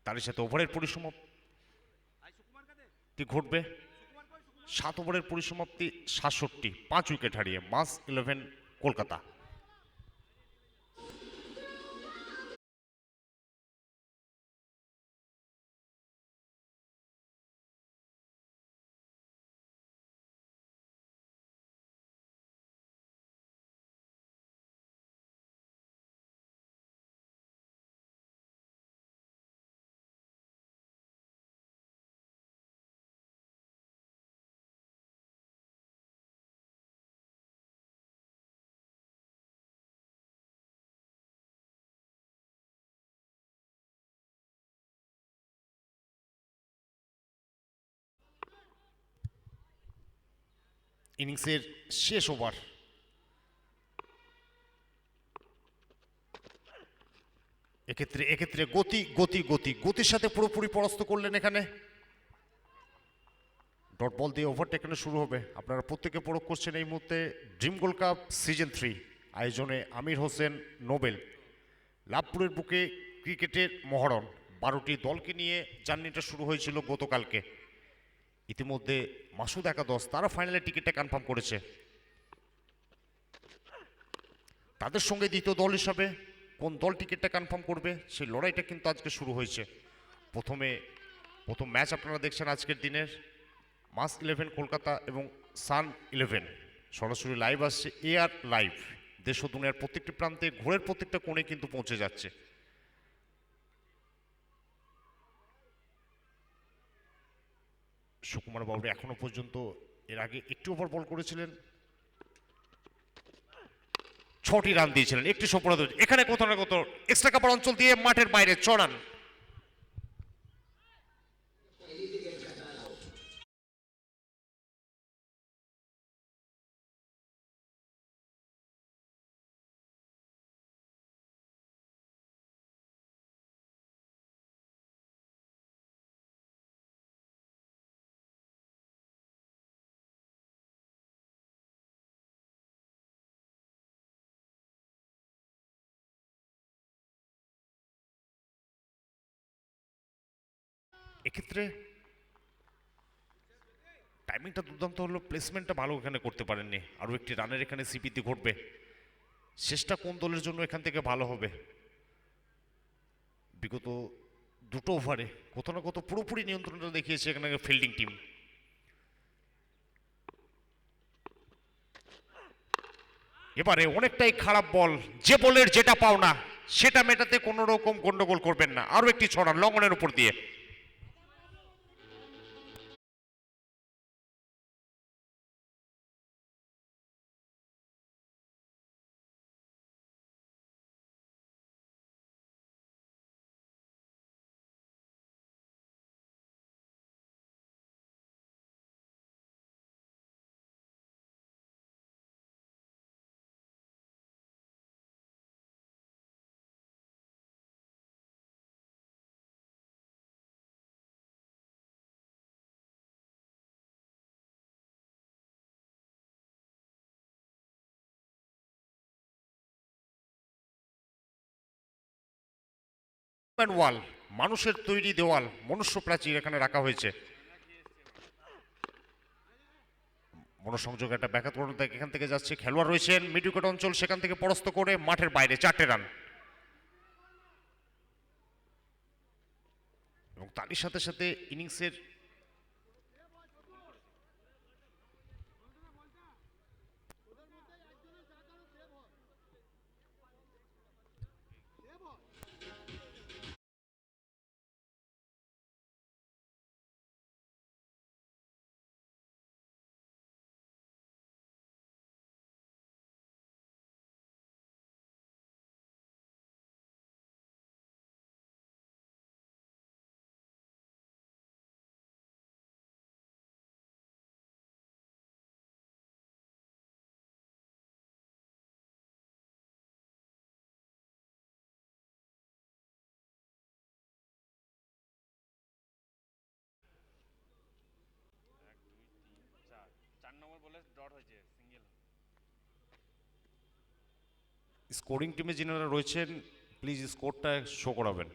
তারই সাথে ওভারের পরিসমাপ্তি ঘটবে। 7 ওভারের পরিসমাপ্তি 67, 5 উইকেট হারিয়ে মাস 11 কলকাতা। ইনিংসের শেষ ওভার, এক্ষেত্রে গতি গতি গতি গতির সাথে পুরোপুরি পরাস্ত করলেন এখানে। ডট বল দিয়ে ওভারটা এখানে শুরু হবে। আপনারা প্রত্যেকে পরখ করছেন এই মুহূর্তে ড্রিম গোল্ড কাপ সিজন 3 আয়োজনে আমির হোসেন নোবেল। লাভপুরের বুকে ক্রিকেটের মহরণ, 12টি দলকে নিয়ে জার্নিটা শুরু হয়েছিল গতকালকে। ইতিমধ্যে মাসুদ একাদশ তারা ফাইনালে টিকিটটা কনফার্ম করেছে। তাদের সঙ্গে দ্বিতীয় দল হিসাবে কোন দল টিকিটটা কনফার্ম করবে সেই লড়াইটা কিন্তু আজকে শুরু হয়েছে। প্রথম ম্যাচ আপনারা দেখছেন আজকের দিনের, মাস 11 কলকাতা এবং সান 11 সরাসরি লাইভ আসছে, এআর লাইভ। দেশ ও দুনিয়ার প্রত্যেকটি প্রান্তে ঘোরের প্রত্যেকটা কোণে কিন্তু পৌঁছে যাচ্ছে। সুকুমার বাবু এখনো পর্যন্ত এর আগে একটি ওভার বল করেছিলেন, 6টি রান দিয়েছিলেন, একটি সফলতা। এখানে কোথাও না কোথাও এক্সট্রা কাভার অঞ্চল দিয়ে মাঠের বাইরে 6 রান। এক্ষেত্রে টাইমিংটা দুর্দান্ত হলো, প্লেসমেন্টটা ভালো এখানে করতে পারেননি। আরও একটি রানের এখানে সিপিতে ঘটবে। শেষটা কোন দলের জন্য এখান থেকে ভালো হবে? বিগত দুটো ওভারে কোথাও না কোথাও পুরোপুরি নিয়ন্ত্রণটা দেখিয়েছে এখানে ফিল্ডিং টিম। এবারে অনেকটাই খারাপ বল, যে বলের যেটা পাওনা সেটা মেটাতে কোনো রকম গন্ডগোল করবেন না। আরও একটি 6 রান লং অনের উপর দিয়ে। ওয়াল, মানুষের তৈরি দেওয়াল, মনুষ্য প্রাচীর এখানে রাখা হয়েছে। মনোসংযোগ একটা ব্যাঘাত করুন, এখান থেকে যাচ্ছে, খেলোয়াড় রয়েছেন মিড উইকেট অঞ্চল, সেখান থেকে পরাস্ত করে মাঠের বাইরে 4টে রান। এবং তারই সাথে সাথে ইনিংসের স্কোরিং টিমে যিনারা রয়েছেন প্লিজ স্কোরটা শো করাবেন।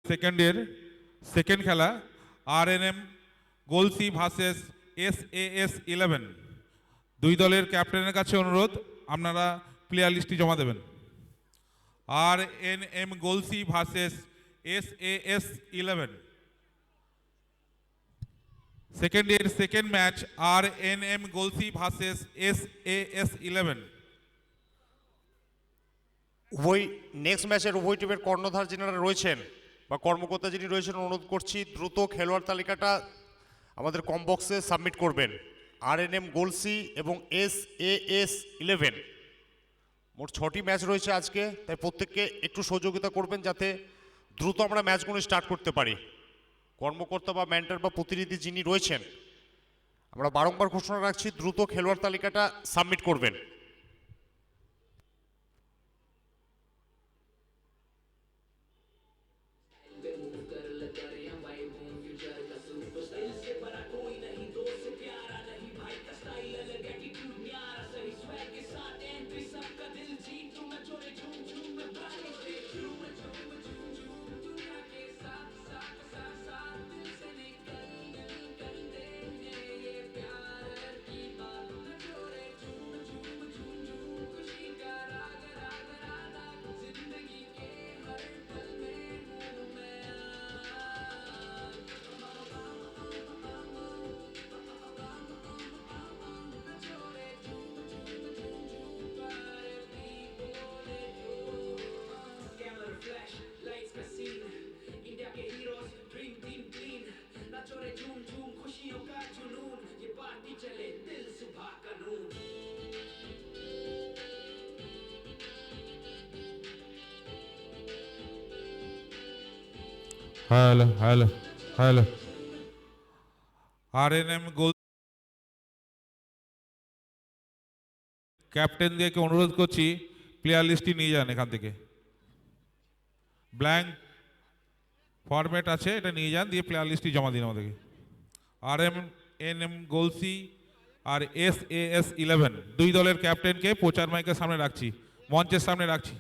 সেকেন্ডের সেকেন্ড খেলা RNM গোলসি ভার্সেস SAS-11। দুই দলের ক্যাপ্টেনের কাছে অনুরোধ, আপনারা প্লেয়ার লিস্টটি জমা দেবেন। RNM glossy versus SAS-11। সেকেন্ডের second match RNM glossy versus SAS-11। উভয় নেক্সট ম্যাচের উভয় টিমের কর্ণধার যিনারা রয়েছেন বা কর্মকর্তা যিনি রয়েছেন, অনুরোধ করছি দ্রুত খেলোয়াড় তালিকাটা আমাদের কম বক্সে সাবমিট করবেন। RNM গোলসি এবং SAS-11 মোট 6টি ম্যাচ রয়েছে আজকে, তাই প্রত্যেককে একটু সহযোগিতা করবেন যাতে দ্রুত আমরা ম্যাচগুলো স্টার্ট করতে পারি। কর্মকর্তা বা মেন্টর বা প্রতিনিধি যিনি রয়েছেন, আমরা বারংবার ঘোষণা রাখছি দ্রুত খেলোয়াড় তালিকাটা সাবমিট করবেন। হ্যালো হ্যালো হ্যালো RNM গোল ক্যাপ্টেনদেরকে অনুরোধ করছি প্লেয়ার লিস্টটি নিয়ে যান এখান থেকে। ব্ল্যাঙ্ক ফরম্যাট আছে, এটা নিয়ে যান, দিয়ে প্লেয়ার লিস্টটি জমা দিন আমাদেরকে। RNM গোলসি আর SAS-11 দুই দলের ক্যাপ্টেনকে প্রচার মাইকের সামনে রাখছি, মঞ্চের সামনে রাখছি।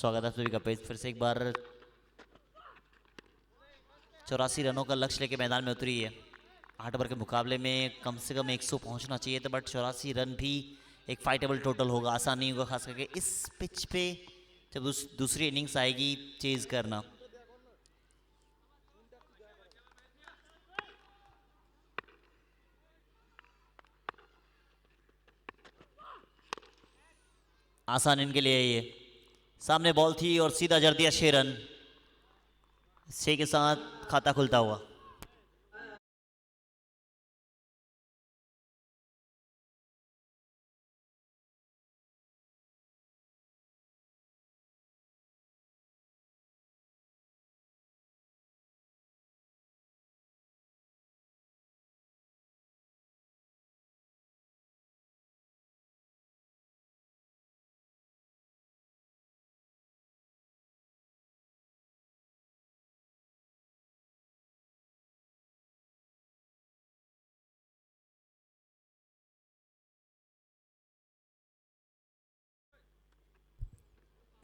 स्वागत है आप सभी का पेज फिर से एक बार 84 रनों का लक्ष्य लेके मैदान में उतरी है। 8 ओवर के मुकाबले में कम से कम 100 पहुंचना चाहिए था, बट 84 रन भी एक फाइटेबल टोटल होगा, आसान नहीं होगा, खास करके इस पिच पे जब दूसरी इनिंग्स आएगी चेज करना। आसान इनके लिए ये सामने बॉल थी और सीधा जड़ दिया 6 रन। 6 के साथ खाता खुलता हुआ।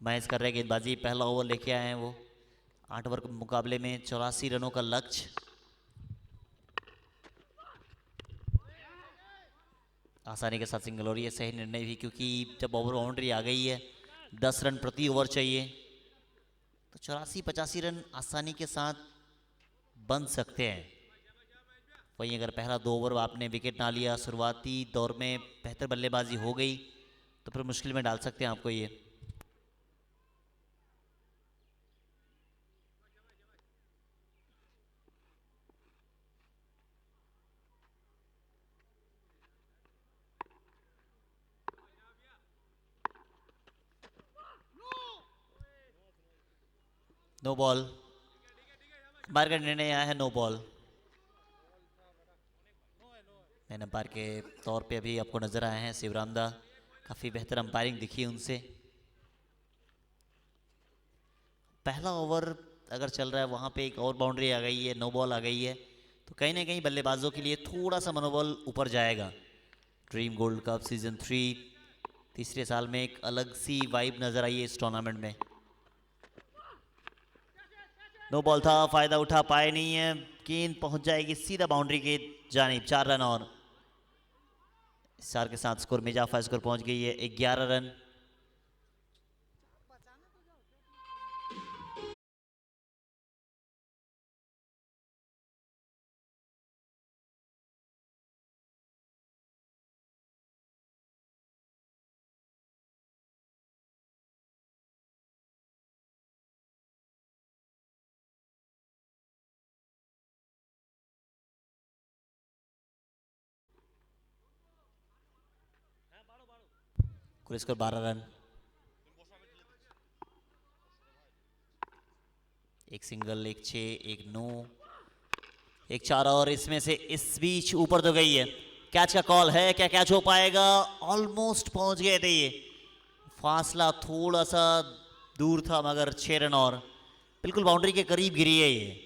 मैच कर रहे गेंदबाजी, पहला ओवर लेके आए हैं वो। 8 ओवर के मुकाबले में 84 रनों का लक्ष्य। आसानी के साथ सिंगल, और ये सही निर्णय भी, क्योंकि जब ओवर बाउंड्री आ गई है 10 रन प्रति ओवर चाहिए, तो 84-85 रन आसानी के साथ बन सकते हैं। वहीं अगर पहला 2 ओवर आपने विकेट ना लिया, शुरुआती दौर में बेहतर बल्लेबाजी हो गई, तो फिर मुश्किल में डाल सकते हैं आपको ये। नो बॉल, अंपायर का निर्णय आया है नो बॉल। मैन अंपायर के तौर पे अभी आपको नजर आए हैं शिवराम दा, काफी बेहतर अंपायरिंग दिखी उनसे। पहला ओवर अगर चल रहा है वहां पे एक और बाउंड्री आ गई है, नो बॉल आ गई है, तो कहीं ना कहीं बल्लेबाजों के लिए थोड़ा सा मनोबल ऊपर जाएगा। ड्रीम गोल्ड कप सीजन 3 तीसरे साल में एक अलग सी वाइब नजर आई है इस टूर्नामेंट में। नो बॉल था, फायदा उठा पाए नहीं है, गेंद पहुंच जाएगी सीधा बाउंड्री के जानिब। 4 रन और 4 के साथ स्कोर में इजाफा, स्कोर पहुंच गई है 11 रन। कुल स्कोर 12 रन। एक सिंगल, एक 6, एक 9, एक 4, और इसमें से इस बीच ऊपर तो गई है। कैच का कॉल है, क्या कैच हो पाएगा? ऑलमोस्ट पहुंच गए थे ये, फासला थोड़ा सा दूर था, मगर 6 रन और बिल्कुल बाउंड्री के करीब गिरी है ये।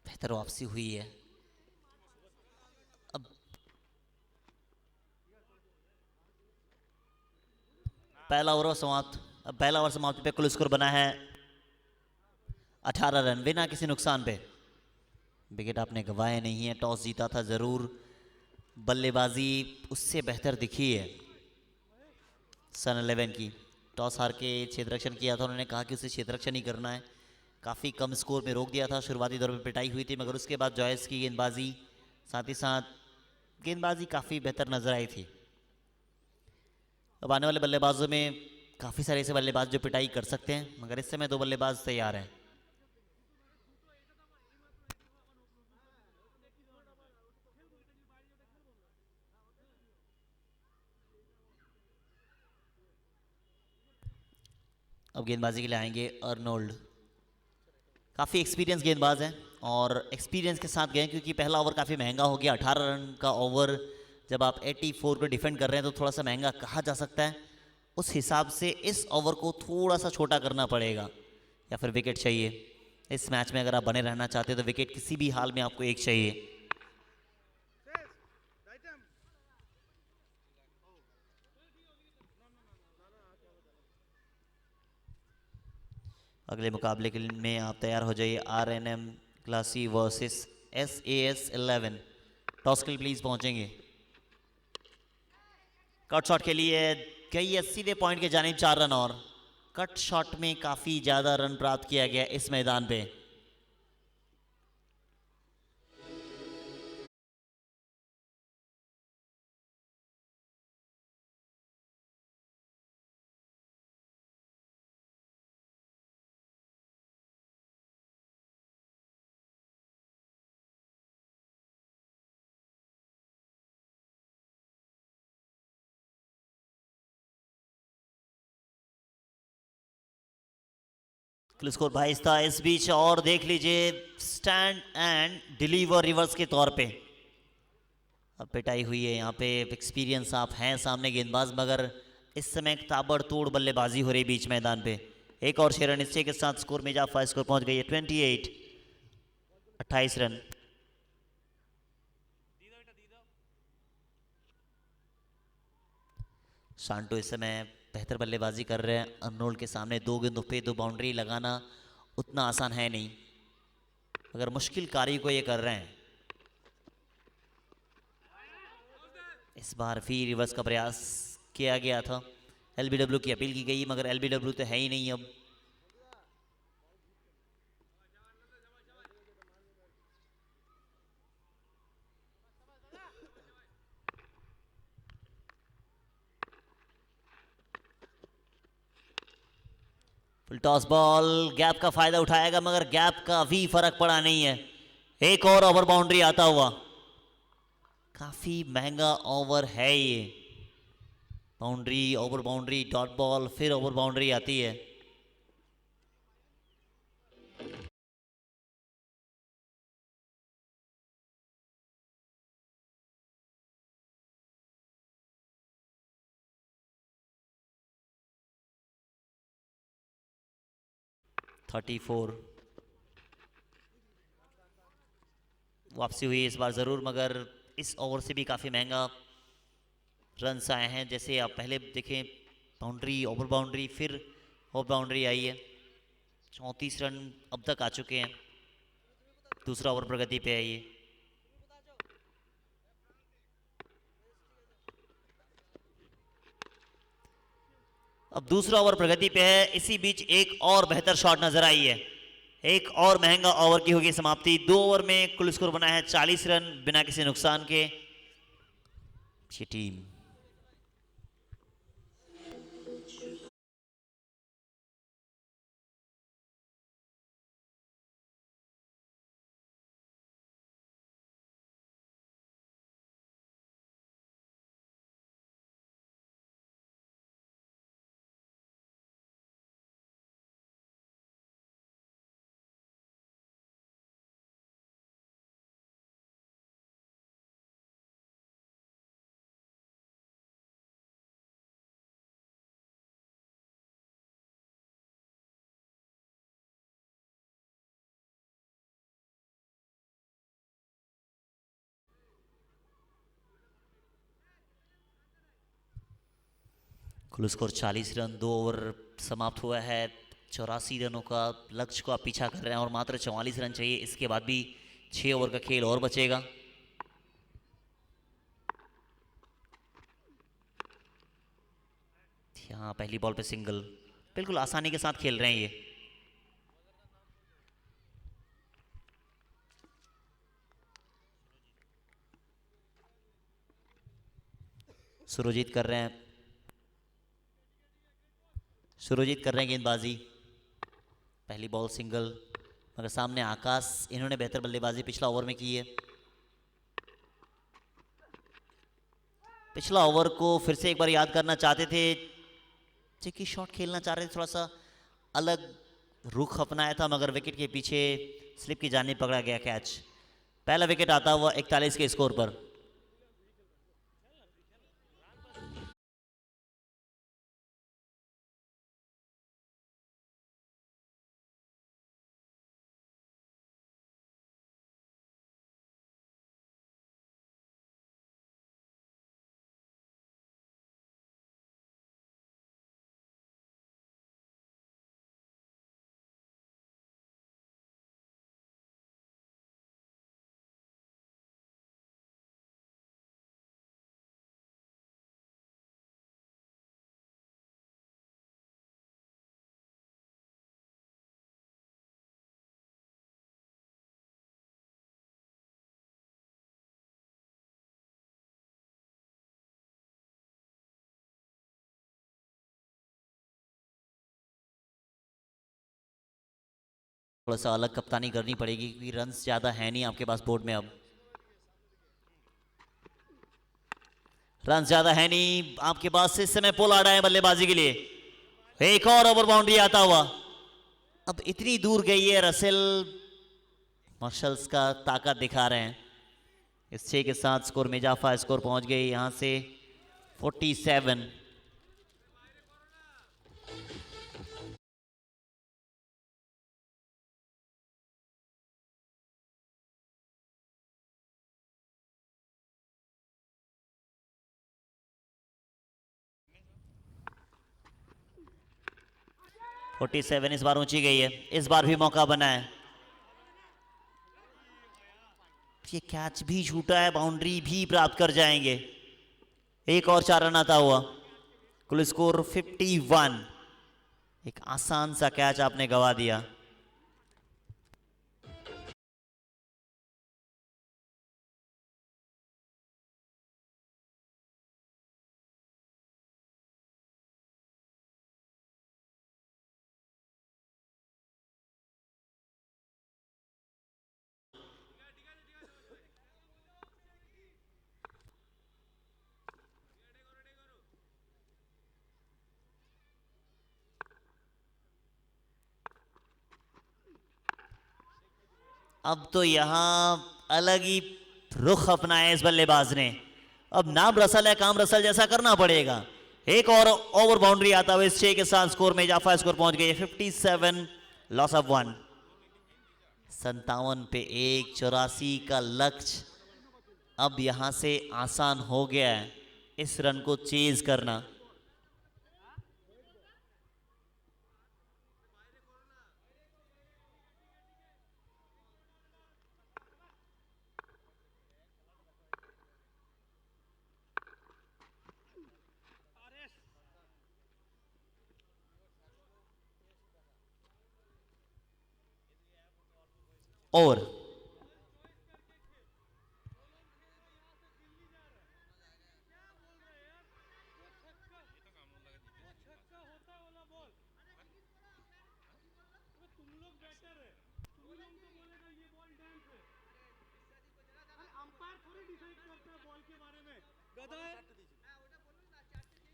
बेहतर वापसी हुई है। अब पहला ओवर समाप्त। अब पहला ओवर समाप्ति पे कुल स्कोर बना है 18 रन, बिना किसी नुकसान पे। विकेट आपने गंवाए नहीं है, टॉस जीता था जरूर, बल्लेबाजी उससे बेहतर दिखी है सन 11 की। टॉस हार के क्षेत्ररक्षण किया था, उन्होंने कहा कि उसे क्षेत्ररक्षण ही करना है। काफ़ी कम स्कोर में रोक दिया था, शुरुआती दौर में पिटाई हुई थी, मगर उसके बाद जॉयस की गेंदबाजी, साथ ही साथ गेंदबाजी काफ़ी बेहतर नजर आई थी। अब आने वाले बल्लेबाजों में काफ़ी सारे ऐसे बल्लेबाज जो पिटाई कर सकते हैं, मगर इस समय 2 बल्लेबाज तैयार हैं। अब गेंदबाजी के लिए आएंगे अर्नोल्ड। काफ़ी एक्सपीरियंस गेंदबाज हैं और एक्सपीरियंस के साथ गए क्योंकि पहला ओवर काफ़ी महंगा हो गया। 18 रन का ओवर जब आप 84 पे डिफेंड कर रहे हैं तो थोड़ा सा महंगा कहा जा सकता है। उस हिसाब से इस ओवर को थोड़ा सा छोटा करना पड़ेगा या फिर विकेट चाहिए। इस मैच में अगर आप बने रहना चाहते हैं तो विकेट किसी भी हाल में आपको एक चाहिए। अगले मुकाबले के लिए में आप तैयार हो जाइए। RNM classy versus SAS 11। Toss के लिए प्लीज पहुंचेंगे। कट शॉट के लिए गई है सीधे पॉइंट के जानिब 4 रन और कट शॉट में काफी ज्यादा रन प्राप्त किया गया इस मैदान पे। स्कोर 22 था इस बीच और देख लीजिए स्टैंड एंड डिलीवर रिवर्स के तौर पे अब पिटाई हुई है। यहाँ पे एक्सपीरियंस आप हैं सामने गेंदबाज, मगर इस समय एक ताबड़तोड़ बल्लेबाजी हो रही बीच मैदान पे। एक और 6 रन निश्चय के साथ स्कोर में इजाफा, स्कोर पहुंच गई है 28 रन। शांटो इस समय बेहतर बल्लेबाजी कर रहे हैं। अर्नोल्ड के सामने 2 गेंदों पे 2 बाउंड्री लगाना उतना आसान है नहीं, मगर मुश्किल कार्य को ये कर रहे हैं। इस बार फिर रिवर्स का प्रयास किया गया था। LBW की अपील की गई मगर LBW तो है ही नहीं अब। फुल टॉस बॉल, गैप का फायदा उठाएगा मगर गैप का भी फर्क पड़ा नहीं है। एक और ओवर बाउंड्री आता हुआ। काफी महंगा ओवर है ये। Boundary, over boundary, dot ball, फिर ओवर बाउंड्री आती है। थर्टी फोर वापसी हुई इस बार ज़रूर, मगर इस ओवर से भी काफ़ी महंगा रन्स आए हैं। जैसे आप पहले देखें, बाउंड्री, ओवर बाउंड्री, फिर ओवर बाउंड्री आई है। 34 रन अब तक आ चुके हैं। दूसरा ओवर प्रगति पे है ये। अब दूसरा ओवर प्रगति पे है। इसी बीच एक और बेहतर शॉट नजर आई है। एक और महंगा ओवर की होगी समाप्ति। 2 ओवर में कुल स्कोर बना है 40 रन बिना किसी नुकसान के। ये टीम कुल स्कोर 40 रन। 2 ओवर समाप्त हुआ है। 84 रनों का लक्ष्य को आप पीछा कर रहे हैं और मात्र 44 रन चाहिए। इसके बाद भी 6 ओवर का खेल और बचेगा। यहाँ पहली बॉल पे सिंगल, बिल्कुल आसानी के साथ खेल रहे हैं ये। सुरजीत कर रहे हैं सुरजीत कर रहे हैं गेंदबाजी, पहली बॉल सिंगल, मगर सामने आकाश, इन्होंने बेहतर बल्लेबाजी पिछला ओवर में की है। पिछला ओवर को फिर से एक बार याद करना चाहते थे, चेकी शॉट खेलना चाह रहे थे, थोड़ा सा अलग रुख अपनाया था, मगर विकेट के पीछे स्लिप की जानिब पकड़ा गया कैच। पहला विकेट आता हुआ 41 के स्कोर पर। थोड़ा सा अलग कप्तानी करनी पड़ेगी क्योंकि रन्स ज़्यादा है नहीं आपके पास बोर्ड में। अब रन्स ज़्यादा है नहीं आपके पास, इस समय पोलार्ड है बल्लेबाजी के लिए। एक और ओवर बाउंड्री आता हुआ, अब इतनी दूर गई है रसेल, मार्शल्स का ताकत दिखा रहे हैं। इस 6 के साथ स्कोर में इजाफा, स्कोर पहुंच गई यहां से 47। इस बार ऊंची गई है, इस बार भी मौका बना है। ये कैच भी छूटा है, बाउंड्री भी प्राप्त कर जाएंगे। एक और 4 रन आता हुआ, कुल स्कोर 51। एक आसान सा कैच आपने गवा दिया। अब तो यहां अलग ही रुख अपनाया इस बल्लेबाज ने। अब नाम रसल है, काम रसल जैसा करना पड़ेगा। एक और ओवर बाउंड्री आता हुआ इस 6 के साथ स्कोर में इजाफा, स्कोर पहुंच गई 57, लॉस ऑफ 1। 57 पे 1, 84 का लक्ष्य अब यहां से आसान हो गया है इस रन को चेज करना। ओवर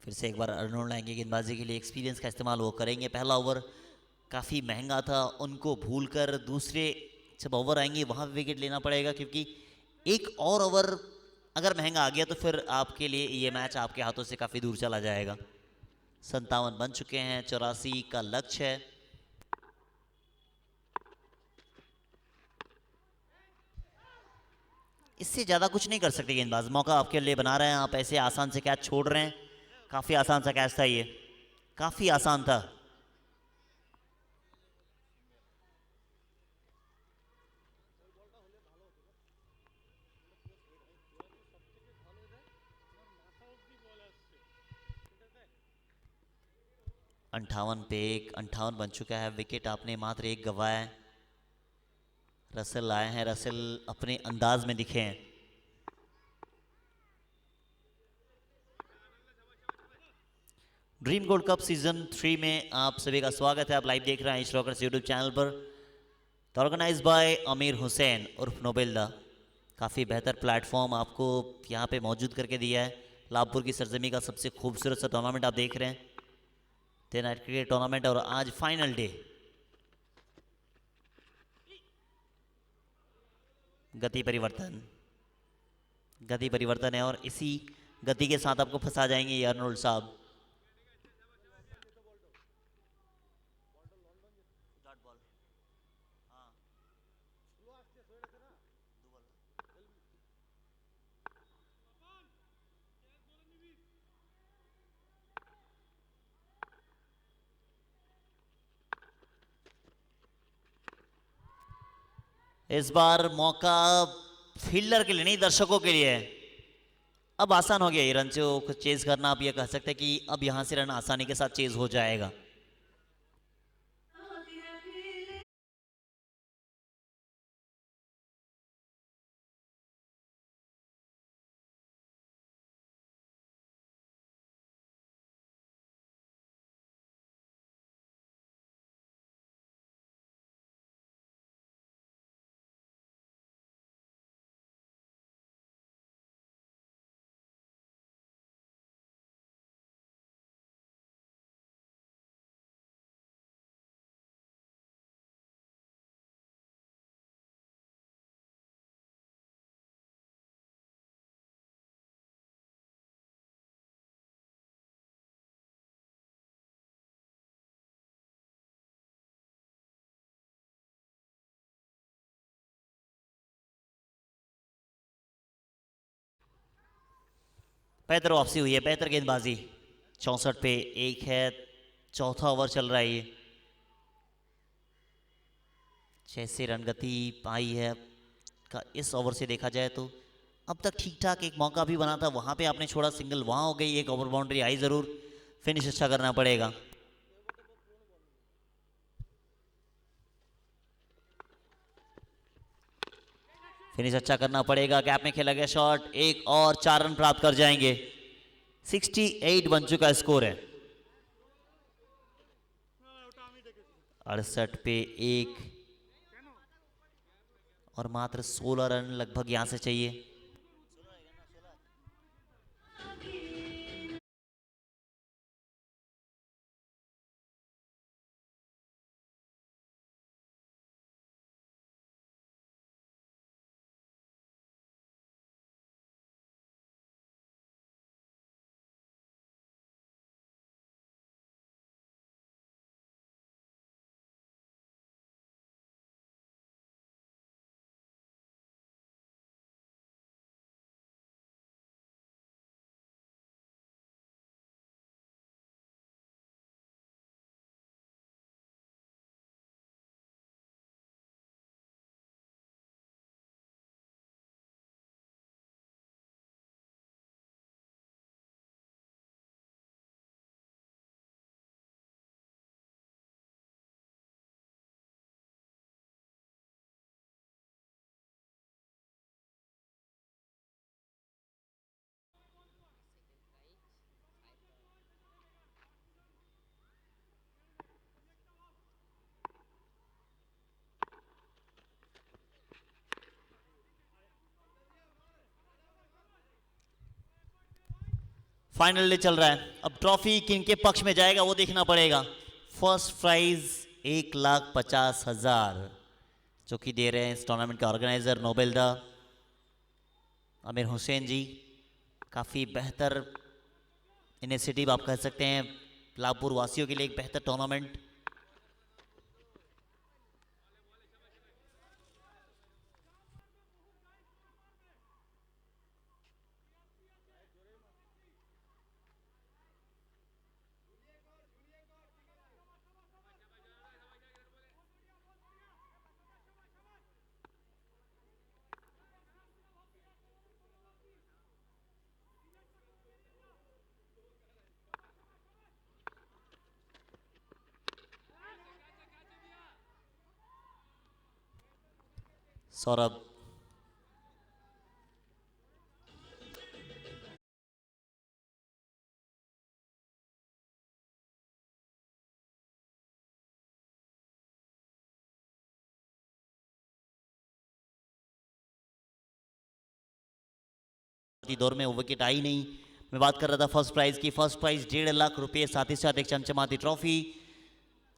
फिर से एक बार अर्नोल्ड लाएंगे गेंदबाजी के लिए। एक्सपीरियंस का इस्तेमाल वो करेंगे। पहला ओवर काफ़ी महंगा था, उनको भूलकर दूसरे जब ओवर आएंगे वहाँ भी विकेट लेना पड़ेगा, क्योंकि एक और ओवर अगर महंगा आ गया तो फिर आपके लिए ये मैच आपके हाथों से काफ़ी दूर चला जाएगा। 57 बन चुके हैं, 84 का लक्ष्य है। इससे ज़्यादा कुछ नहीं कर सकते गेंदबाज, मौका आपके लिए बना रहे हैं, आप ऐसे आसान से कैच छोड़ रहे हैं। काफ़ी आसान सा कैच था ये, काफ़ी आसान था। अंठावन पे 1, 58 बन चुका है। विकेट आपने मात्र 1 गंवाया है। रसेल आए हैं, रसेल अपने अंदाज में दिखे हैं। ड्रीम गोल्ड कप सीजन 3 में आप सभी का स्वागत है। आप लाइव देख रहे हैं ईश रॉकर्स यूट्यूब चैनल पर। तो ऑर्गेनाइज बाय अमीर हुसैन उर्फ नोबेल्दा। काफ़ी बेहतर प्लेटफॉर्म आपको यहाँ पे मौजूद करके दिया है। लाभपुर की सरजमी का सबसे खूबसूरत सा टूर्नामेंट आप देख रहे हैं, डे नाइट क्रिकेट टूर्नामेंट, और आज फाइनल डे। गति परिवर्तन है और इसी गति के साथ आपको फंसा जाएंगे ये अर्नोल्ड साहब। इस बार मौका फील्डर के लिए नहीं, दर्शकों के लिए है। अब आसान हो गया ये रन को चेज करना। आप ये कह सकते हैं कि अब यहां से रन आसानी के साथ चेज हो जाएगा। बेहतर वापसी हुई है, बेहतर गेंदबाजी। 64 पे 1 है, चौथा ओवर चल रहा है ये। 6 से रन गति आई है का इस ओवर से देखा जाए तो अब तक ठीक ठाक। एक मौका भी बना था, वहां पे आपने छोड़ा सिंगल, वहां हो गई। एक ओवर बाउंड्री आई जरूर, फिनिश अच्छा करना पड़ेगा। फिनिश अच्छा करना पड़ेगा। गैप में खेला गया शॉट, एक और 4 रन प्राप्त कर जाएंगे। 68 बन चुका स्कोर है। 68 पे 1 और मात्र 16 रन लगभग यहां से चाहिए। फाइनल डे चल रहा है। अब ट्रॉफी किन के पक्ष में जाएगा वो देखना पड़ेगा। फर्स्ट प्राइज 1,50,000 जो कि दे रहे हैं इस टूर्नामेंट के ऑर्गेनाइजर नोबेल्दा आमिर हुसैन जी। काफ़ी बेहतर इनिशिएटिव आप कह सकते हैं, लाभपुर वासियों के लिए एक बेहतर टूर्नामेंट। सौरभ शुरुआती दौर में वो विकेट आई नहीं। मैं बात कर रहा था फर्स्ट प्राइज की। फर्स्ट प्राइज 1.5 लाख रुपये, साथ ही साथ एक चमचमाती ट्रॉफी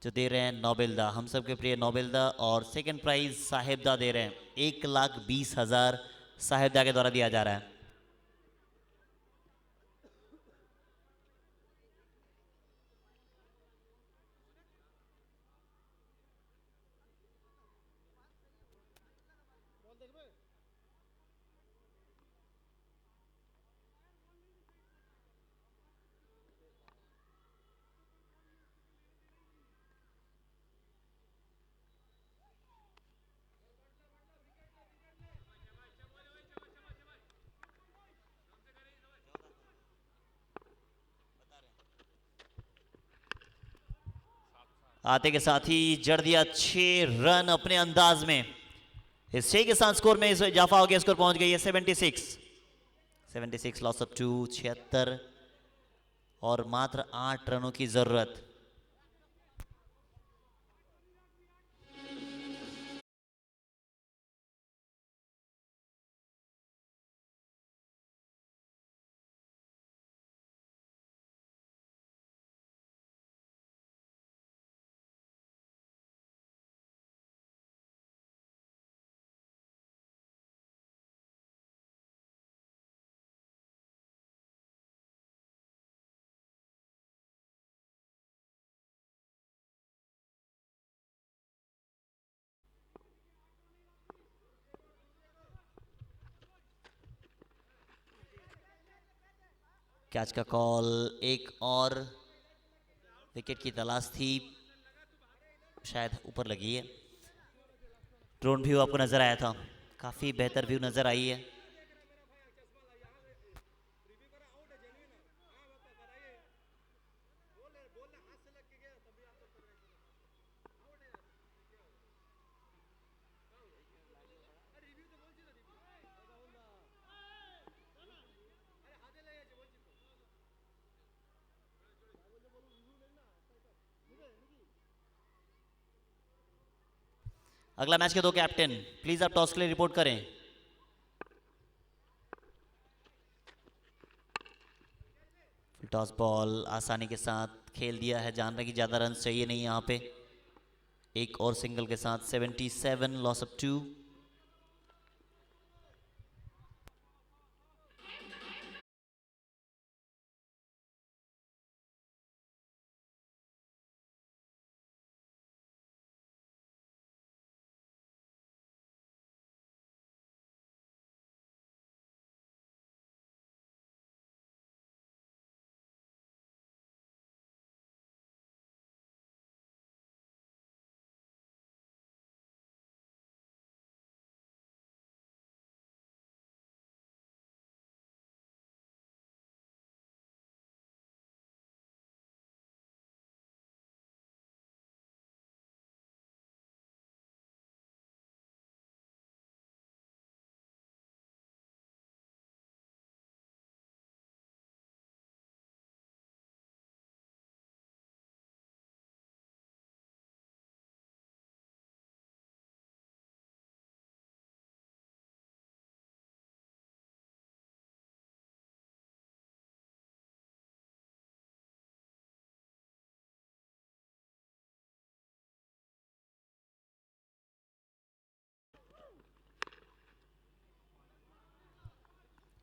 जो दे रहे हैं नोबेलदा, हम सबके प्रिय नोबेलदा। और सेकंड प्राइज साहेबदा दे रहे हैं, 1,20,000 साहेबदा के द्वारा दिया जा रहा है। आते के साथ ही जड़ दिया 6 रन अपने अंदाज में। इस 6 के साथ स्कोर में इजाफा हो गया, स्कोर पहुंच गई है 76 लॉस ऑफ 2, 76 और मात्र 8 रनों की जरूरत। कैच का कॉल, एक और विकेट की तलाश थी, शायद ऊपर लगी है। ड्रोन व्यू आपको नजर आया था, काफी बेहतर व्यू नजर आई है। अगला मैच के 2 कैप्टन, प्लीज आप टॉस के लिए रिपोर्ट करें। टॉस बॉल आसानी के साथ खेल दिया है, जान रहे कि ज्यादा रन चाहिए नहीं यहाँ पे। एक और सिंगल के साथ 77 लॉस ऑफ 2।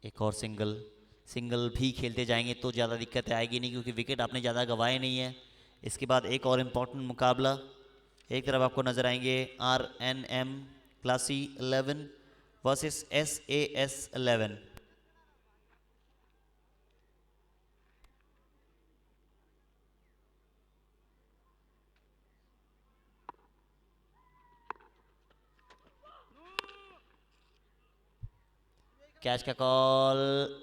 एक और सिंगल, सिंगल भी खेलते जाएंगे तो ज़्यादा दिक्कत आएगी नहीं, क्योंकि विकेट आपने ज़्यादा गंवाए नहीं है। इसके बाद एक और इम्पॉर्टेंट मुकाबला, एक तरफ आपको नजर आएंगे RNM classy 11 versus SAS 11। Catch का कॉल,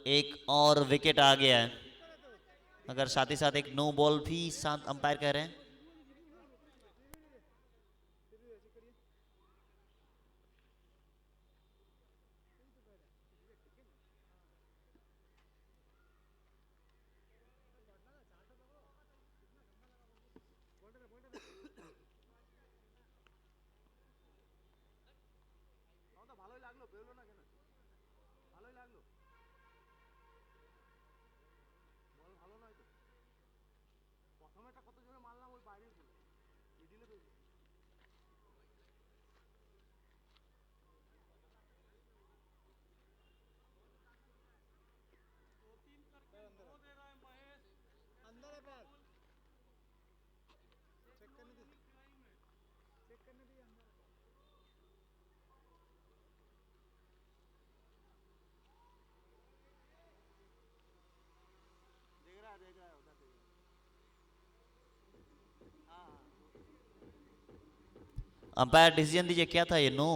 एक और विकेट आ गया है, मगर साथ ही साथ एक नो बॉल भी साथ अंपायर कह रहे हैं। अंपायर डिसीजन दीजिए, क्या था ये? No,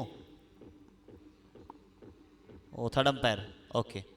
oh third umpire, okay.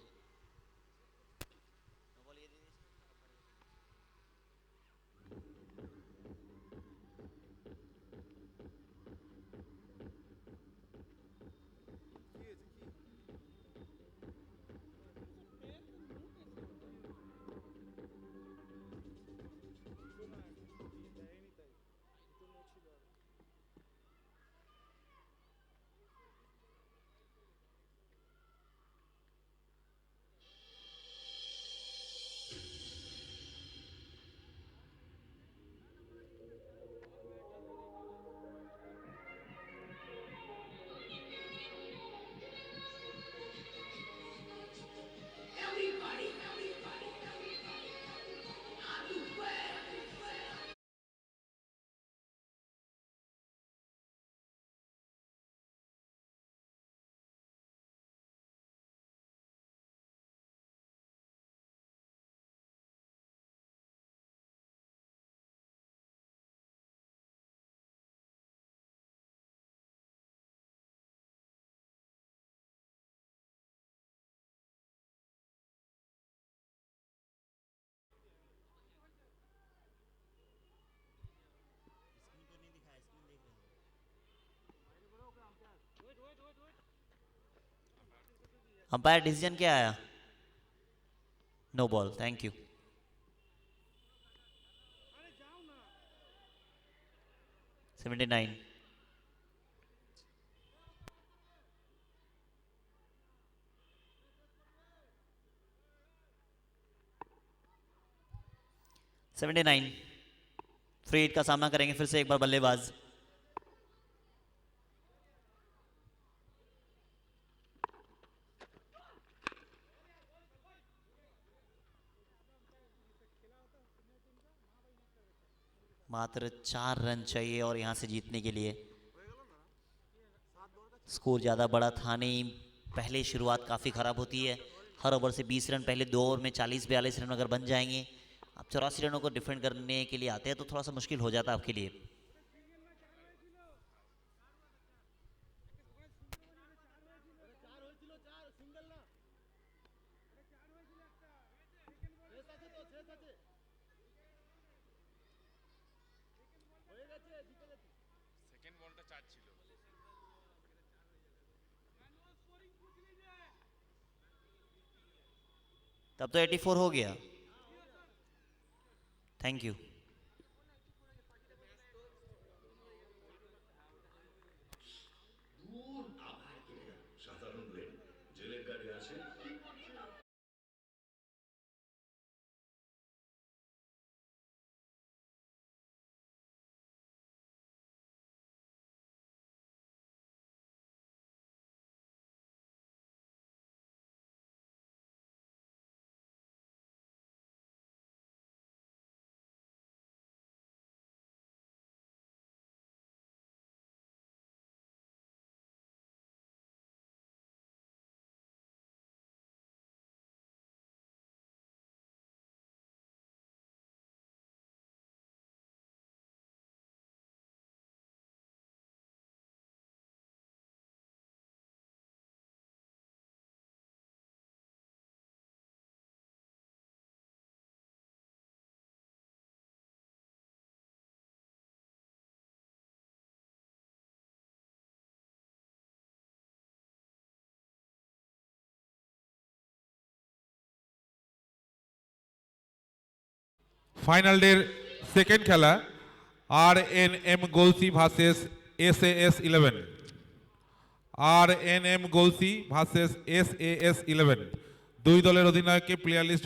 Umpire decision क्या आया? No ball, thank you. Seventy 79 free hit का सामना करेंगे फिर से एक बार बल्लेबाज। मात्र 4 रन चाहिए और यहां से जीतने के लिए। स्कोर ज़्यादा बड़ा था नहीं, पहले शुरुआत काफ़ी ख़राब होती है। हर ओवर से 20 रन, पहले 2 ओवर में 40-42 रन अगर बन जाएंगे, आप 84 रनों को डिफेंड करने के लिए आते हैं तो थोड़ा सा मुश्किल हो जाता है आपके लिए। तब तो 84 हो गया। Thank you. ফাইনাল ডের সেকেন্ড খেলা RNM glossy versus SAS 11। RNM glossy versus SAS 11, দুই দলের অধিনায়ককে প্লেয়ার লিস্ট